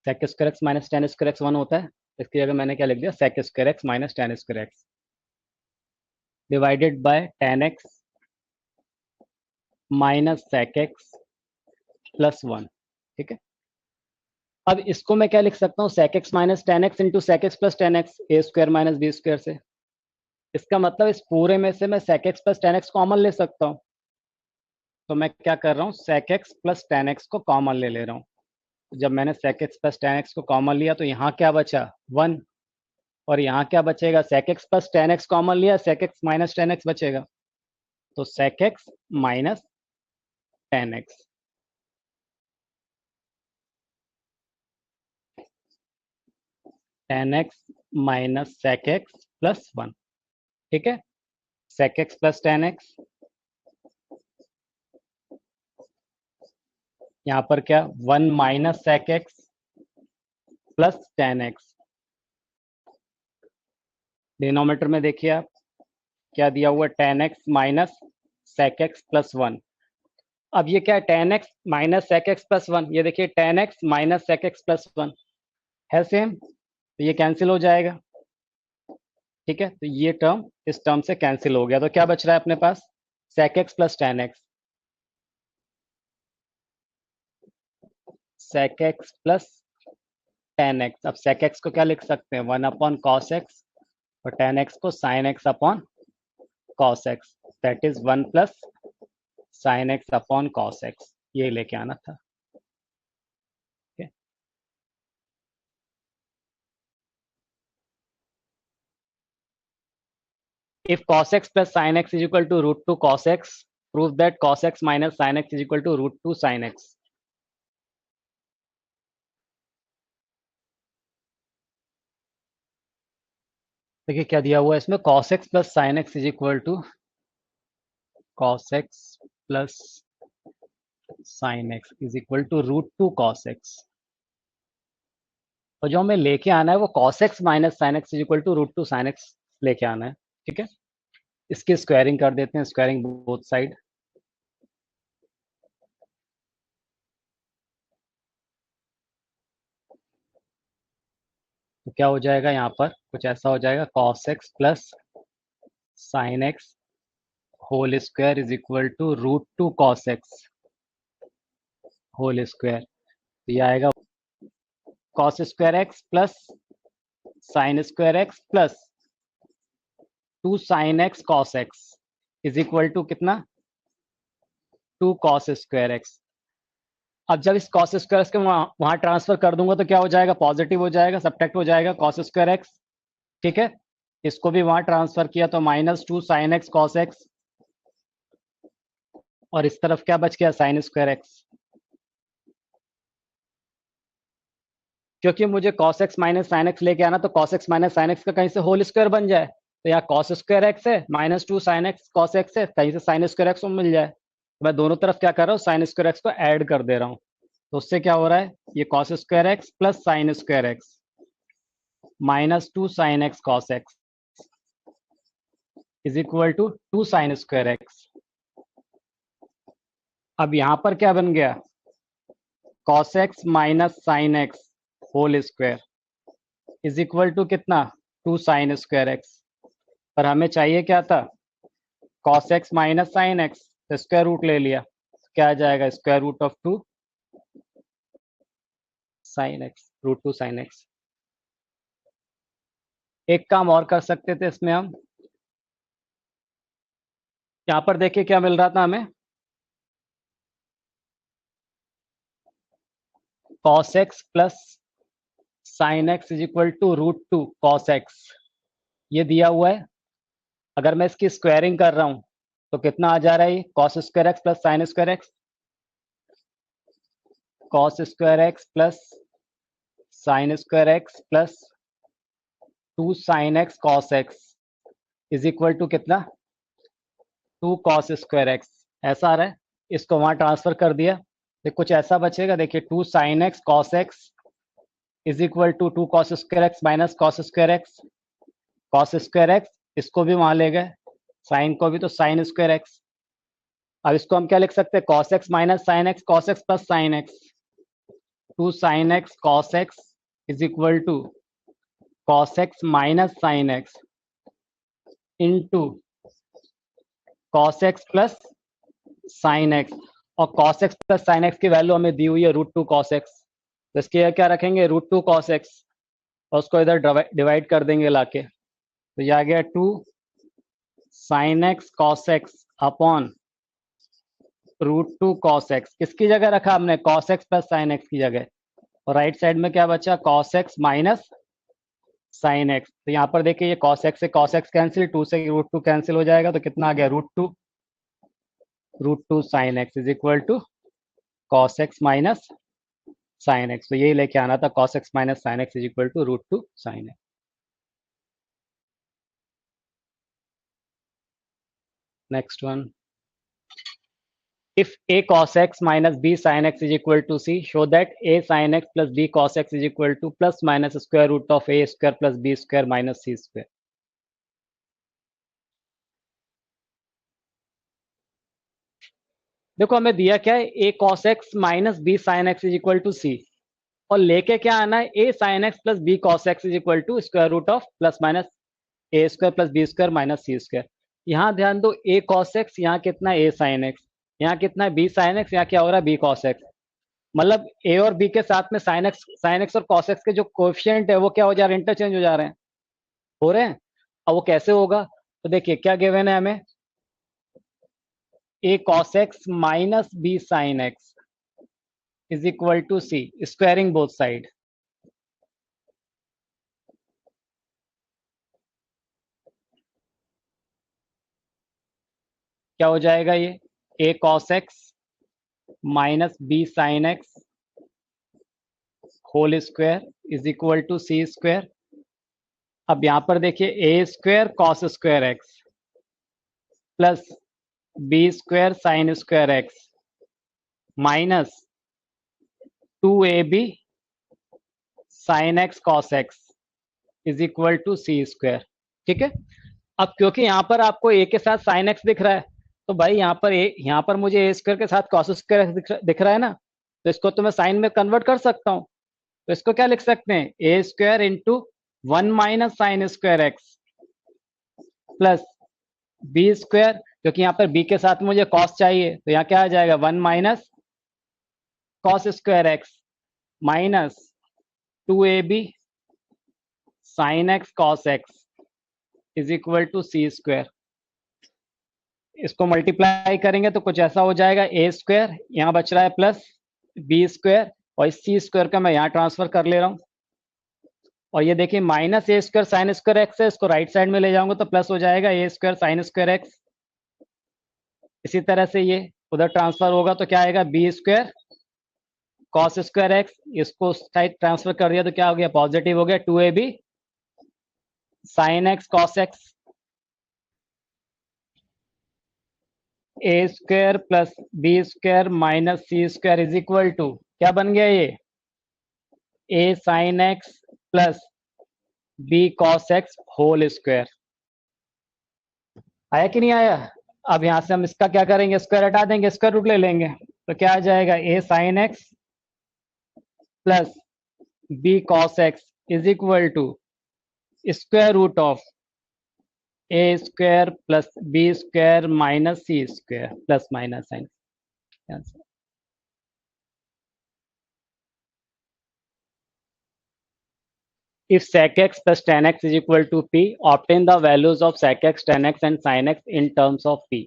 sec square x minus tan square x one होता है, इसकी जगह मैंने क्या लिख दिया, sec square x minus tan square x divided by tan x minus sec x plus one. ठीक है, अब इसको मैं क्या लिख सकता हूँ, sec x minus tan x into sec x plus tan x, ए स्क्वायर माइनस बी स्क्वायर से। इसका मतलब इस पूरे में से मैं sec x plus tan x common ले सकता हूँ। तो मैं क्या कर रहा हूँ, sec x plus tan x को कॉमन ले ले रहा हूँ। जब मैंने sec x plus tan x को कॉमन लिया तो यहाँ क्या बचा, वन, और यहाँ क्या बचेगा, sec x plus tan x common लिया, sec x minus tan x बचेगा। तो sec x minus tan x, tan x minus sec x plus one. ठीक है, sec x plus tan x, यहाँ पर क्या, one minus sec x plus tan x। Denominator में देखिए आप क्या दिया हुआ, tan x minus sec x plus one. अब ये क्या है, tan x minus sec x plus one, ये देखिए tan x minus sec x plus one है सेम, तो ये कैंसिल हो जाएगा। ठीक है, तो ये टर्म इस टर्म से कैंसिल हो गया, तो क्या बच रहा है अपने पास, sec x plus tan x, sec x plus tan x। अब sec x को क्या लिख सकते हैं, वन अपॉन cos x, और tan x को sin x upon cos x, that is one plus sin x upon cos x, ये लेके आना था। Okay? If cos x plus sin x is equal to root 2 cos x, prove that cos x minus sin x is equal to root 2 sin x. देखिए क्या दिया हुआ है इसमें, cos x plus sin x is equal to cos x plus sin x is equal to root 2 cos x, और जो हमें लेके आना है वो cos x minus sin x is equal to root 2 sin x लेके आना है। ठीक है, इसकी स्क्वायरिंग कर देते हैं, स्क्वायरिंग बोथ साइड। तो क्या हो जाएगा, यहाँ पर कुछ ऐसा हो जाएगा, cos x plus sin x whole square is equal to root 2 cos x whole square. तो ये आएगा cos square x plus sin square x plus 2 sin x cos x is equal to कितना, 2 cos स्क्वायर x। अब जब इस cos स्क्वायर के वहां ट्रांसफर कर दूंगा तो क्या हो जाएगा, पॉजिटिव हो जाएगा, सब्ट्रैक्ट हो जाएगा cos स्क्वायर x। ठीक है, इसको भी वहां ट्रांसफर किया तो minus 2 sin x cos x, और इस तरफ क्या बच गया, sin स्क्वायर x। क्योंकि मुझे cos x minus sine x लेके आना, तो cos x minus sine x का कहीं से होल स्क्वायर बन जाए, तो यहाँ cos स्क्वायर x है, minus 2 sin x cos x है, कहीं से sin स्क्वायर x मिल जाए। तो मैं दोनों तरफ क्या कर रहा हूँ, sin स्क्वायर x को ऐड कर दे रहा हूँ। तो उससे क्या हो रहा है, ये cos square x plus sine square x minus 2 sin x cos x is equal to 2 sin square x. अब यहाँ पर क्या बन गया, cos x minus sine x whole square is equal to कितना, 2 sin स्क्वायर एक्स। पर हमें चाहिए क्या था, cos x minus sine x, तो स्क्वायर रूट ले लिया, क्या आ जाएगा, square root of 2 sine x, root 2 sine x. एक काम और कर सकते थे इसमें हम, यहाँ पर देखिए क्या मिल रहा था हमें, cos x plus sine x is equal to root 2 cos x, ये दिया हुआ है। अगर मैं इसकी स्क्वायरिंग कर रहा हूं तो कितना आ जा रहा है, cos square x plus sine square x, cos square x plus sine square x plus 2 sine x cos x is equal to कितना, 2 कॉस स्क्वायर एक्स। ऐसा आ रहा है, इसको वहां ट्रांसफर कर दिया तो कुछ ऐसा बचेगा, देखिए 2 sine x cos x is equal to 2 cos square x minus cos square x, cos square x इसको भी वहां ले गए, साइन को भी, तो साइन स्क्वायर एक्स। अब इसको हम क्या लिख सकते हैं, cos x minus sine x, cos x plus sine x, 2 sine x cos x is equal to cos x minus sine x into cos x plus sine x. और cos x plus sine x की वैल्यू हमें दी हुई है √2 कॉस एक्स, तो इसके क्या रखेंगे, √2 कॉस एक्स, और उसको इधर डिवाइड कर देंगे लाके, तो ये आ गया 2 sine x cos x upon √2 cos x. किसकी जगह रखा हमने, cos x plus sine x की जगह, और राइट साइड में क्या बचा, cos x minus sine x. तो यहाँ पर देखिए ये कॉस एक्स से कॉस एक्स कैंसिल, 2 से √2 कैंसिल हो जाएगा, तो कितना आ गया, √2 sine x is equal to cos x minus sine x. तो यही लेके आना था, cos x minus sine x is equal to √2 sine x. Next one, if a cos x minus b sin x is equal to c, show that a sin x plus b cos x is equal to plus minus square root of a square plus b square minus c square। देखो हमें दिया क्या है, a cos x minus b sin x is equal to c, और लेके क्या आना है, a sin x plus b cos x is equal to square root of plus minus a square plus b square minus c square. यहाँ ध्यान दो, a cos x, यहाँ कितना a sin x, यहाँ कितना b sin x, यहाँ क्या हो रहा है b cos x। मतलब a और b के साथ में साइन एक्स और cos एक्स के जो कोएफिशिएंट है वो क्या हो जा रहे हैं, इंटरचेंज हो जा रहे हैं, हो रहे हैं। अब वो कैसे होगा, तो देखिए क्या गिवन है हमें, a cos x minus b sin x is equal to c, squaring both side. क्या हो जाएगा ये, a cos x minus b sin x whole square is equal to c square. अब यहां पर देखिए a square cos square x plus b square sine square x minus 2ab sine x cos x is equal to c square. ठीक है, अब क्योंकि यहाँ पर आपको a के साथ साइन एक्स दिख रहा है, तो भाई यहाँ पर मुझे a स्क्वायर के साथ कॉस स्क्वायर दिख रहा है ना, तो इसको तो मैं साइन में कन्वर्ट कर सकता हूँ। तो इसको क्या लिख सकते हैं, a square into 1 minus sine square x plus b square, क्योंकि यहाँ पर b के साथ मुझे कॉस चाहिए, तो यहाँ क्या आ जाएगा, 1 minus cos square x minus 2ab sine x cos x is equal to c square. इसको मल्टीप्लाई करेंगे तो कुछ ऐसा हो जाएगा, ए स्क्वायर यहाँ बच रहा है प्लस बी स्क्वायर, और इस सी स्क्वायर का मैं यहाँ ट्रांसफर कर ले रहा हूँ, और ये देखिए माइनस ए स्क्वायर साइन स्क्वायर एक्स है, इसको राइट साइड में ले जाऊंगा तो प्लस हो जाएगा ए स्क्वायर साइन स्क्वायर एक्स। इसी तरह से ये उधर ट्रांसफर होगा तो क्या आएगा, b square cos square x, इसको साइड ट्रांसफर कर दिया तो क्या हो गया, पॉजिटिव हो गया, 2ab sine x cos x a square plus b square minus c square is equal to क्या बन गया, ये a sine x plus b cos x whole square. आया कि नहीं आया। अब यहां से हम इसका क्या करेंगे, स्क्वायर हटा देंगे, स्क्वायर रूट ले लेंगे, तो क्या आ जाएगा, a sine x plus b cos x is equal to square root of a square plus b square minus c square plus minus sine. If sec x plus tan x is equal to p, obtain the values of sec x, tan x and sin x in terms of p।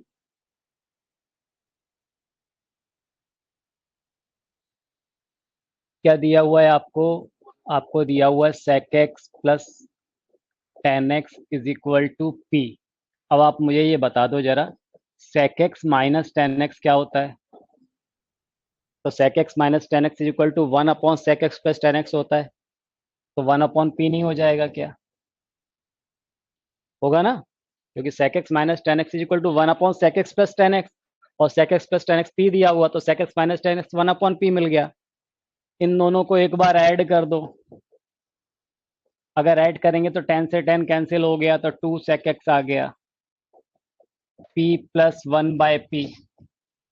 क्या दिया हुआ है आपको, आपको दिया हुआ है sec x plus tan x is equal to p। अब आप मुझे ये बता दो जरा, sec x minus tan x क्या होता है? तो sec x minus tan x is equal to one upon sec x plus tan x होता है। तो वन अपॉन पी नहीं हो जाएगा क्या? होगा ना, क्योंकि sec x minus tan x is equal to one upon sec x plus tan x, और sec x plus tan x p दिया हुआ, तो sec x minus tan x one upon p मिल गया। इन दोनों को एक बार ऐड कर दो। अगर ऐड करेंगे तो टेन से टेन कैंसिल हो गया, तो टू sec x आ गया। p plus one by p,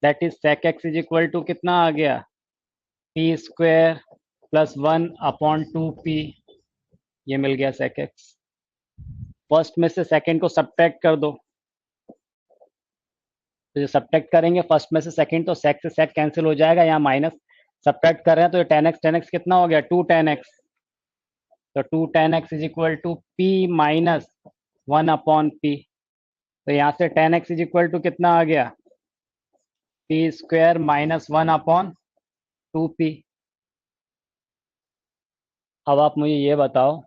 that is sec x is equal to कितना आ गया? P square plus one upon two p, ये मिल गया sec x। फर्स्ट में से सेकंड को सब्ट्रैक्ट कर दो। तो जो सब्ट्रैक्ट करेंगे फर्स्ट में से सेकंड, तो sec से sec कैंसिल हो जाएगा, यहाँ माइनस सब्ट्रैक्ट कर रहे हैं, तो ये टेन एक्स कितना हो गया? Two tan x. तो two tan x is equal to p minus one upon p. तो यहाँ से tan x is equal to कितना आ गया? P square minus one upon two p. अब आप मुझे ये बताओ,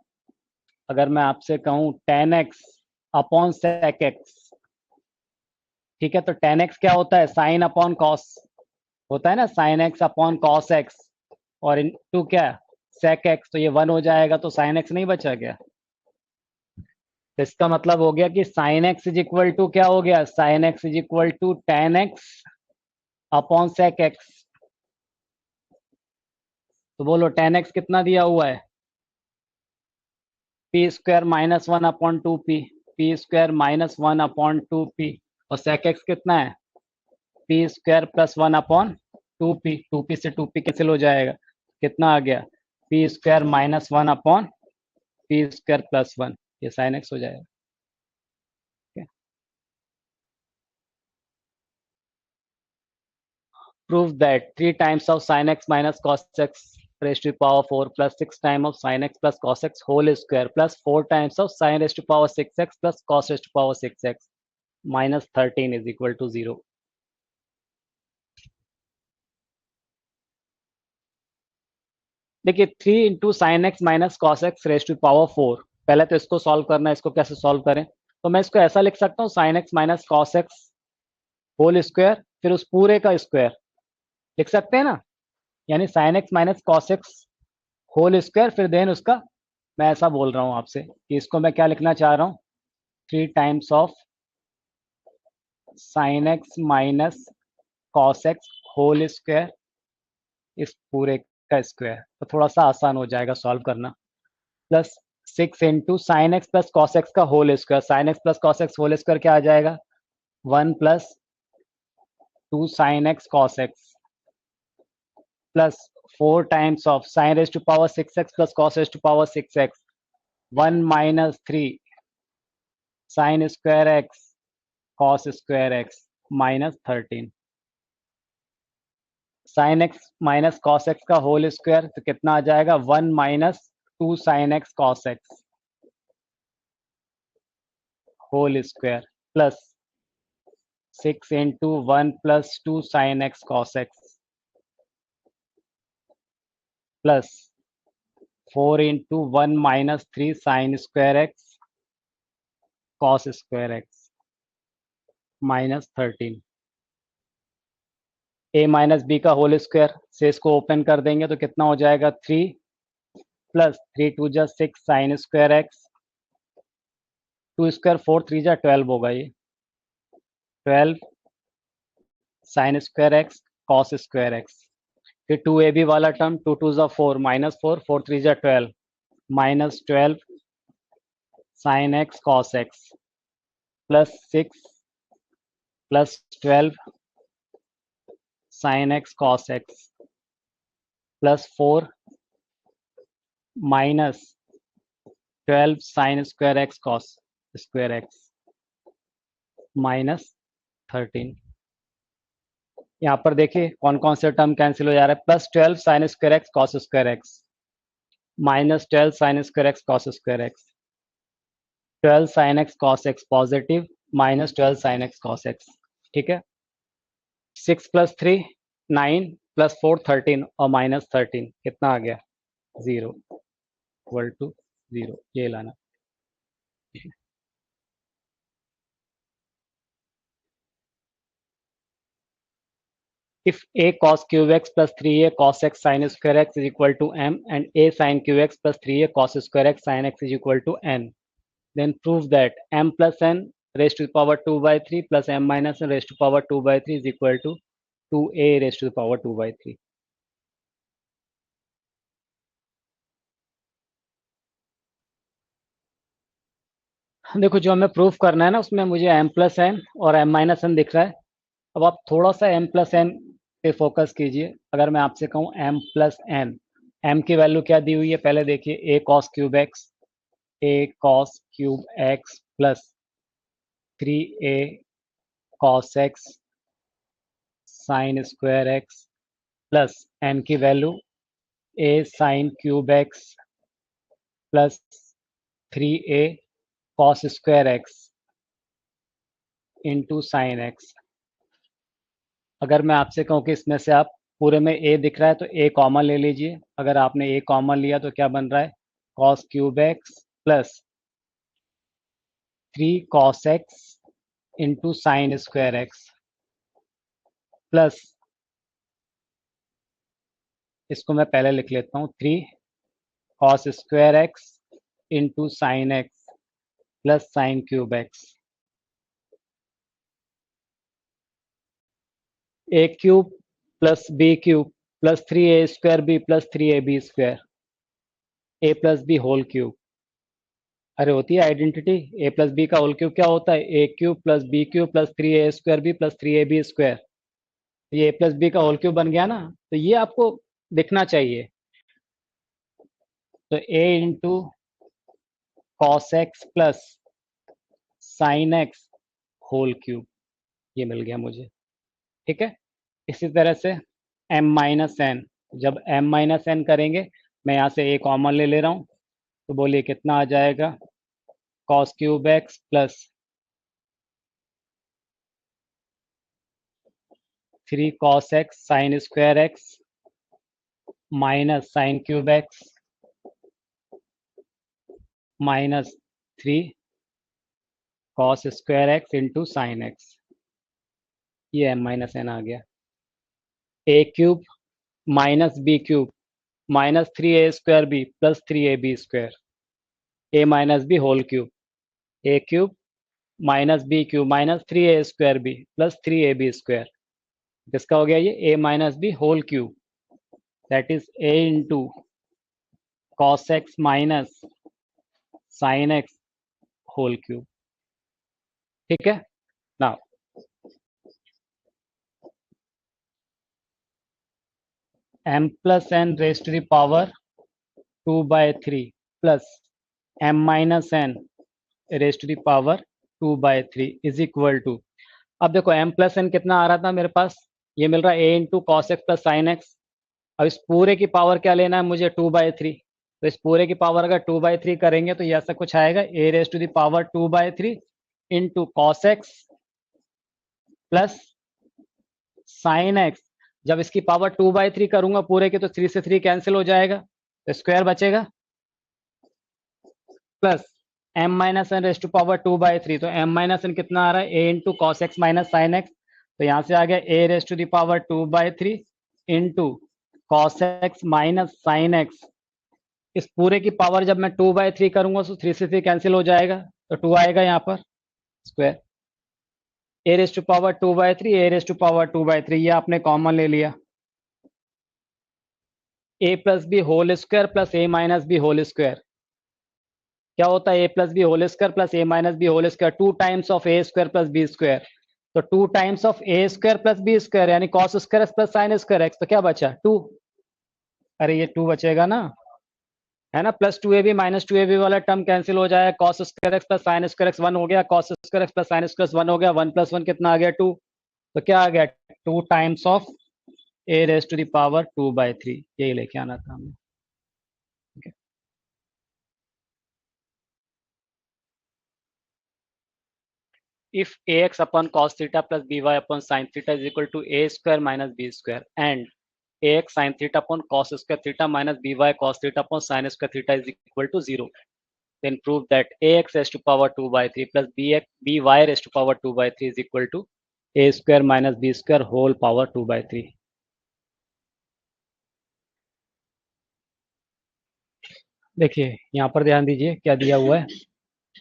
अगर मैं आपसे कहूँ tan x upon sec x, ठीक है, तो टेन एक्स क्या होता है? साइन अपॉन कॉस होता है ना, sine x upon cos x, और इन टू क्या? Sec x. तो ये वन हो जाएगा, तो साइन एक्स नहीं बचा क्या? तो इसका मतलब हो गया कि sine x is equal to क्या हो गया? Sine x is equal to tan x upon sec x. तो बोलो टेन एक्स कितना दिया हुआ है? P square minus one upon two p, p square minus one upon two p, और सेक एक्स कितना है? P square plus one upon two p से टू पी कैंसिल हो जाएगा, कितना आ गया? P square minus one upon P square plus one, ये साइन एक्स हो जाएगा। Prove that three times of sine x minus cos x raised to the power 4 plus 6 times of sin x plus cos x whole square plus 4 times of sin raised to the power 6x plus cos raised to the power 6x minus 13 is equal to 0। देखिए, three into sine x minus cos x raised to power four, पहले तो इसको सॉल्व करना है। इसको कैसे सॉल्व करें? तो मैं इसको ऐसा लिख सकता हूँ, sine x minus cos x whole square, फिर उस पूरे का स्क्वायर लिख सकते हैं ना, यानी sine x minus cos x whole square, फिर देन उसका, मैं ऐसा बोल रहा हूँ आपसे कि इसको मैं क्या लिखना चाह रहा हूँ? Three times of sine x minus cos x whole square, इस पूरे का स्क्वायर, तो थोड़ा सा आसान हो जाएगा सॉल्व करना। Plus six into sine x plus cos x का whole square, sine x plus cos x whole square क्या आ जाएगा? One plus two sine x cos x, plus four times of sine raise to power six x plus cos raise to power six x, one minus three sine square x cos square x minus thirteen. Sine x minus cos x का होल स्क्वायर, तो कितना आ जाएगा? One minus two sine x cos x whole square, plus six into one plus two sine x cos x, plus four into one minus three sine square x cos square x minus thirteen. A minus b का होल स्क्वायर से इसको ओपन कर देंगे, तो कितना हो जाएगा? थ्री प्लस थ्री टू जा six sine square x, two square four three जा ट्वेल्व होगा, ये twelve sine square x cos square x. फिर टू ए बी वाला टर्म, टू टू जा four minus four, four three जा twelve minus twelve sine x cos x, plus six plus twelve sine x cos x, plus four minus twelve sine square x cos square x minus thirteen. यहाँ पर देखिए कौन कौन से टर्म कैंसिल हो जा रहा है? Plus twelve sine square x cos square x, minus twelve sine square x cos square x, twelve sine x cos x positive, minus twelve sine x cos x. ठीक है, six plus three nine, plus four thirteen, और माइनस थर्टीन कितना आ गया? जीरो, इक्वल टू जीरो, ये लाना। if a cos cube x plus 3a cos x sin square x is equal to m and a sin cube x plus 3a cos square x sin x is equal to n, then prove that m plus n raised to the power 2 by 3 plus m minus n raised to the power 2 by 3 is equal to 2a raised to the power 2 by 3. देखो जो हमें प्रूफ करना है ना उसमें मुझे m प्लस n और m माइनस n दिख रहा है. अब आप थोड़ा सा m प्लस n पे फोकस कीजिए. अगर मैं आपसे कहूँ m प्लस n, m की वैल्यू क्या दी हुई है पहले देखिए, a cos cube x plus 3a cos x sine square x plus n की value a sign cube x plus 3a cos square x into sine x. अगर मैं आपसे कहूँ कि इसमें से आप पूरे में a दिख रहा है तो a कॉमन ले लीजिए. अगर आपने a कॉमन लिया तो क्या बन रहा है, cos cube x plus 3 cos x into sine square x plus, इसको मैं पहले लिख लेता हूँ, 3 cos square x into sine x plus sine cube x. a cube plus b cube plus 3a square b plus 3ab square, a plus b whole cube. अरे होती है आइडेंटिटी, a प्लस बी का होल क्यूब क्या होता है, a cube plus b cube plus 3a square b plus 3ab square. ये a प्लस बी का होल क्यूब बन गया ना, तो ये आपको दिखना चाहिए. तो a into cos x plus sine x whole cube, ये मिल गया मुझे. ठीक है. इसी तरह से m माइनस एन, जब m माइनस एन करेंगे, मैं यहाँ से a कॉमन ले ले रहा हूँ, तो बोलिए कितना आ जाएगा, cos cube x plus 3 cos x sine square x minus sine cube x minus 3 cos square x into sine x. ये m माइनस एन आ गया. a cube minus b cube minus 3a square b plus 3ab square, a minus b whole cube, a cube minus b cube minus 3a square b plus 3ab square. किसका हो गया ये, a minus b whole cube, that is a into cos x minus sine x whole cube. ठीक है. Now m plus n raise to the power 2 by 3 plus m minus n raise to the power 2 by 3 is equal to, अब देखो m प्लस एन कितना आ रहा था मेरे पास, ये मिल रहा है a into cos x plus sine x. अब इस पूरे की पावर क्या लेना है मुझे, 2 बाय 3. तो इस पूरे की पावर अगर 2 बाय 3 करेंगे तो ये ऐसा कुछ आएगा, a raise to the power 2 by 3 into cos x plus sine x. जब इसकी पावर 2 बाय 3 करूंगा पूरे की तो 3 से 3 कैंसिल हो जाएगा, तो स्क्वायर बचेगा, plus m minus n raise to power 2 by 3. तो m माइनस एन कितना आ रहा है, a into cos x minus sine x. तो यहाँ से आ गया a raise to the power 2 by 3 into cos x minus sine x. इस पूरे की पावर जब मैं 2 बाय 3 करूंगा तो 3 से 3 कैंसिल हो जाएगा, तो 2 आएगा यहाँ पर square. a raise to power 2 by 3 a raise to power 2 by 3, ये आपने कॉमन ले लिया. a plus b whole square plus a minus b whole square क्या होता है, a plus b whole square plus a minus b whole square, 2 times of a square plus b square. तो 2 times of a square plus b square यानी cos square x plus sine square x. तो क्या बचा 2, अरे ये 2 बचेगा ना, है ना, प्लस 2ab माइनस 2ab वाला टर्म कैंसिल हो जाएगा, cos square x plus sine square x 1 हो गया, cos square x plus sine square 1 हो गया, 1 प्लस 1 कितना आ गया 2. तो क्या आ गया 2 times of a raise to the power 2 by 3, यही लेके आना था हमें. okay. If ax upon cos theta plus by upon sin theta is equal to a square minus b square and ax sin theta upon cos square theta minus by cos theta upon sin square theta is equal to 0, then prove that ax raised to power 2 by 3 plus by raised to power 2 by 3 is equal to a square minus b square whole power 2 by 3. देखिए यहाँ पर ध्यान दीजिए क्या दिया हुआ है,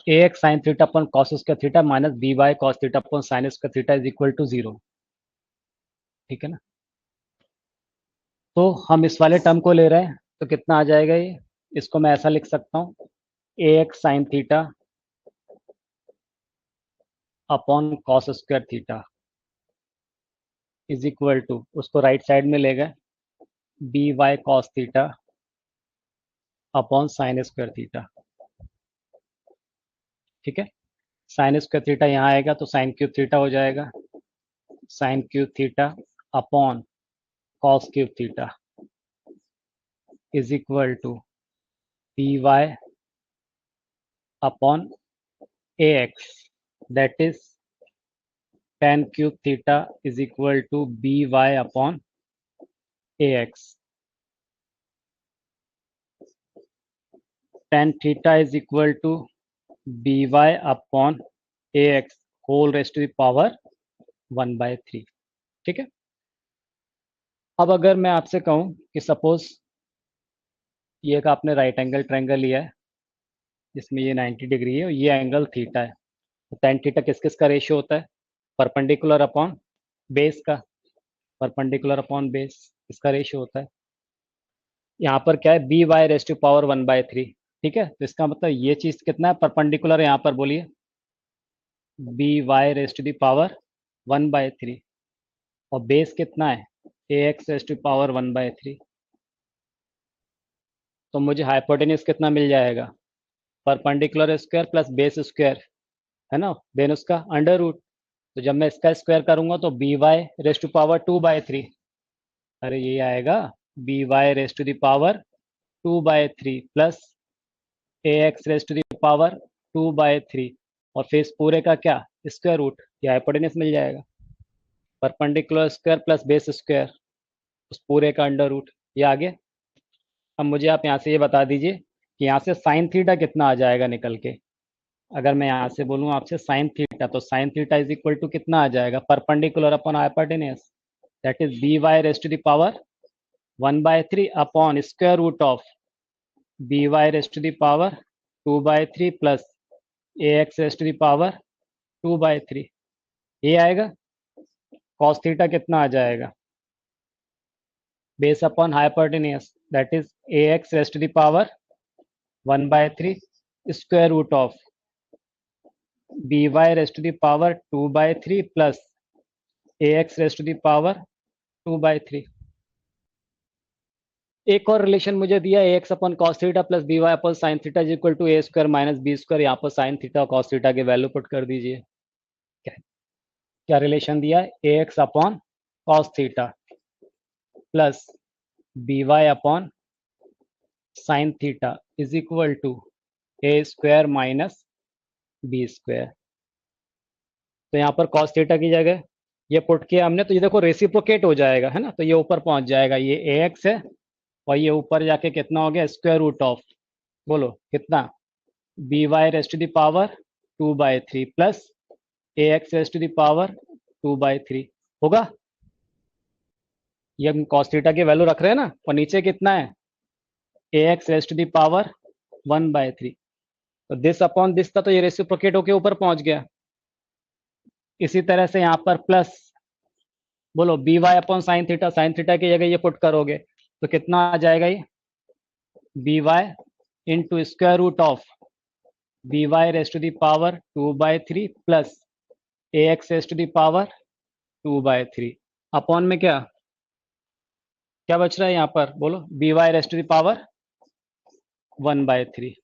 a x sine theta upon cos square theta minus b y cos theta upon sine square theta is equal to 0। ठीक है ना। तो हम इस वाले टर्म को ले रहे हैं तो कितना आ जाएगा ये, इसको मैं ऐसा लिख सकता हूँ, a x sine theta upon cos square theta is equal to, उसको राइट साइड में ले गए, b y cos theta upon sine square theta. ठीक है। साइन स्क्वायर थीटा यहाँ आएगा तो साइन क्यूब थीटा हो जाएगा, sine cube theta upon cos cube theta is equal to p y upon a x, that is tan cube theta is equal to b y upon a x. tan theta is equal to b y upon a x whole raise to the power 1/3। ठीक है। अब अगर मैं आपसे कहूं कि सपोज ये एक आपने राइट एंगल ट्रायंगल लिया है जिसमें ये 90 डिग्री है और ये एंगल थीटा है, तो tan थीटा किस किस का रेशियो होता है, परपेंडिकुलर अपॉन बेस का, परपेंडिकुलर अपॉन बेस इसका रेशियो होता है। यहाँ पर क्या है, b y raise to power 1/3। ठीक है। तो इसका मतलब ये चीज कितना है, परपेंडिकुलर है यहाँ पर, बोलिए, b y raise to the power 1/3 और बेस कितना है, a x raise to power 1/3। तो मुझे हाइपोटेन्यूज कितना मिल जाएगा, perpendicular square plus base square, है ना, देन उसका अंडर रूट। तो जब मैं इसका स्क्वायर करूंगा तो b y raise to power 2/3, अरे ये आएगा b y raise to the power 2/3 plus a x raise to the power 2/3 और फिर इस पूरे का क्या, स्क्वायर रूट, या हाइपोटेन्यूज मिल जाएगा, perpendicular square plus base square उस पूरे का अंडर रूट, ये आगे। अब मुझे आप यहाँ से ये बता दीजिए कि यहाँ से साइन थीटा कितना आ जाएगा निकल के। अगर मैं यहाँ से बोलूँ आपसे साइन थीटा, तो sine theta is equal to कितना आ जाएगा, perpendicular upon hypotenuse, that is b y raise to the power 1/3 upon square root of b y raise to the power 2/3 plus a x raise to the power 2/3, ये आएगा। कॉस थीटा कितना आ जाएगा, base upon hypotenuse, that is a x raise to the power 1/3 square root of b y raise to the power 2/3 plus a x raise to the power 2/3। एक और रिलेशन मुझे दिया, a x upon cos theta plus b y upon sine theta is equal to a square minus b square. यहाँ पर साइन थीटा और कॉस थीटा के वैल्यू पुट कर दीजिए। क्या क्या रिलेशन दिया है, a x upon cos theta plus b y upon sine theta is equal to a square minus b square. तो यहाँ पर कॉस थीटा की जगह ये पुट किया हमने, तो ये देखो रेसिप्रोकेट हो जाएगा, है ना, तो ये ऊपर पहुंच जाएगा, ये ए एक्स है और ये ऊपर जाके कितना हो गया, स्क्वायर रूट ऑफ, बोलो कितना, b y raise to the power 2/3 plus a x raise to the power 2/3 होगा। ये हम कॉस थीटा की वैल्यू रख रहे हैं ना, और नीचे कितना है, a x raise to the power 1/3, तो दिस अपॉन दिस था, तो ये रेसिप्रोकेट होके ऊपर पहुंच गया। इसी तरह से यहाँ पर प्लस, बोलो b y upon sine theta की जगह ये पुट करोगे तो कितना आ जाएगा, ये b y into square root of b y raise to the power 2/3 plus a x raise to the power 2/3 upon में क्या क्या बच रहा है यहाँ पर, बोलो, b y raise to the power 1/3।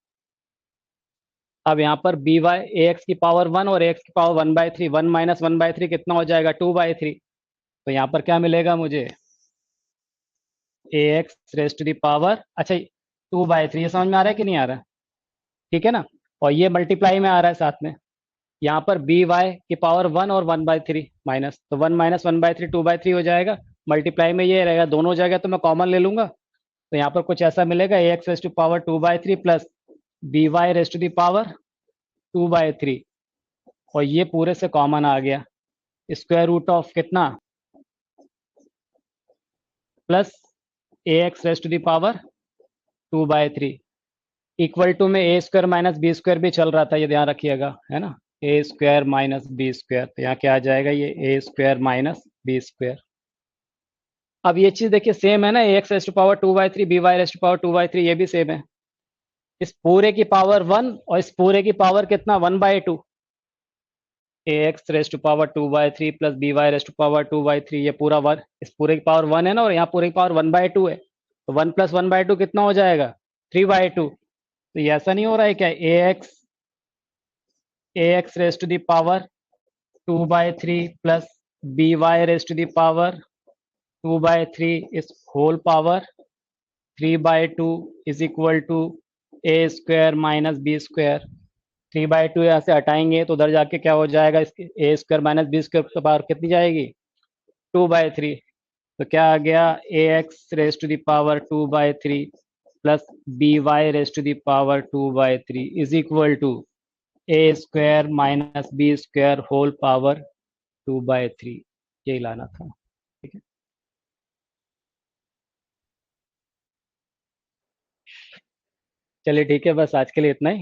अब यहाँ पर बी वाई ए एक्स की पावर 1 और ए एक्स की पावर 1/3, 1 माइनस 1/3 कितना हो जाएगा, 2/3। तो यहाँ पर क्या मिलेगा मुझे, a x raise to the power, अच्छा 2/3, ये समझ में आ रहा है कि नहीं आ रहा है, ठीक है ना, और ये मल्टीप्लाई में आ रहा है साथ में। यहाँ पर बी वाई की पावर 1 और 1/3 माइनस, तो 1 माइनस 1/3 2/3 हो जाएगा, मल्टीप्लाई में ये रहेगा, दोनों जगह तो मैं कॉमन ले लूंगा, तो यहाँ पर कुछ ऐसा मिलेगा, a x raise to power 2/3 plus b y raise to the power 2/3 और ये पूरे से कॉमन आ गया, स्क्वायर रूट ऑफ कितना, प्लस a x raise to the power 2/3 equal to में a square minus b square भी चल रहा था, ये ध्यान रखिएगा, है ना। A square minus b square, तो यहाँ क्या आ जाएगा, ये a square minus b square. अब ये चीज देखिए सेम है ना, a x raise to power 2/3 b y raise to power 2/3, ये भी सेम है। इस पूरे की पावर 1 और इस पूरे की पावर कितना, 1/2। A x raise to power 2/3 plus b y raise to power 2/3, ये पूरा वन, इस पूरे की पावर 1 है ना, और यहाँ पूरे की पावर 1/2 है, तो 1 + 1/2 कितना हो जाएगा, 3/2। तो ये ऐसा नहीं हो रहा है क्या, a x raise to the power 2/3 plus b y raise to the power 2/3 is whole power 3/2 is equal to a square minus b square. 3/2 यहाँ से हटाएंगे तो उधर जाके क्या हो जाएगा, इसके a square minus b square की पावर कितनी जाएगी, 2/3। तो क्या आ गया, a x raise to the power 2/3 plus b y raise to the power 2/3 is equal to a square minus b square whole power 2/3। यही लाना था, ठीक है। चलिए ठीक है, बस आज के लिए इतना ही।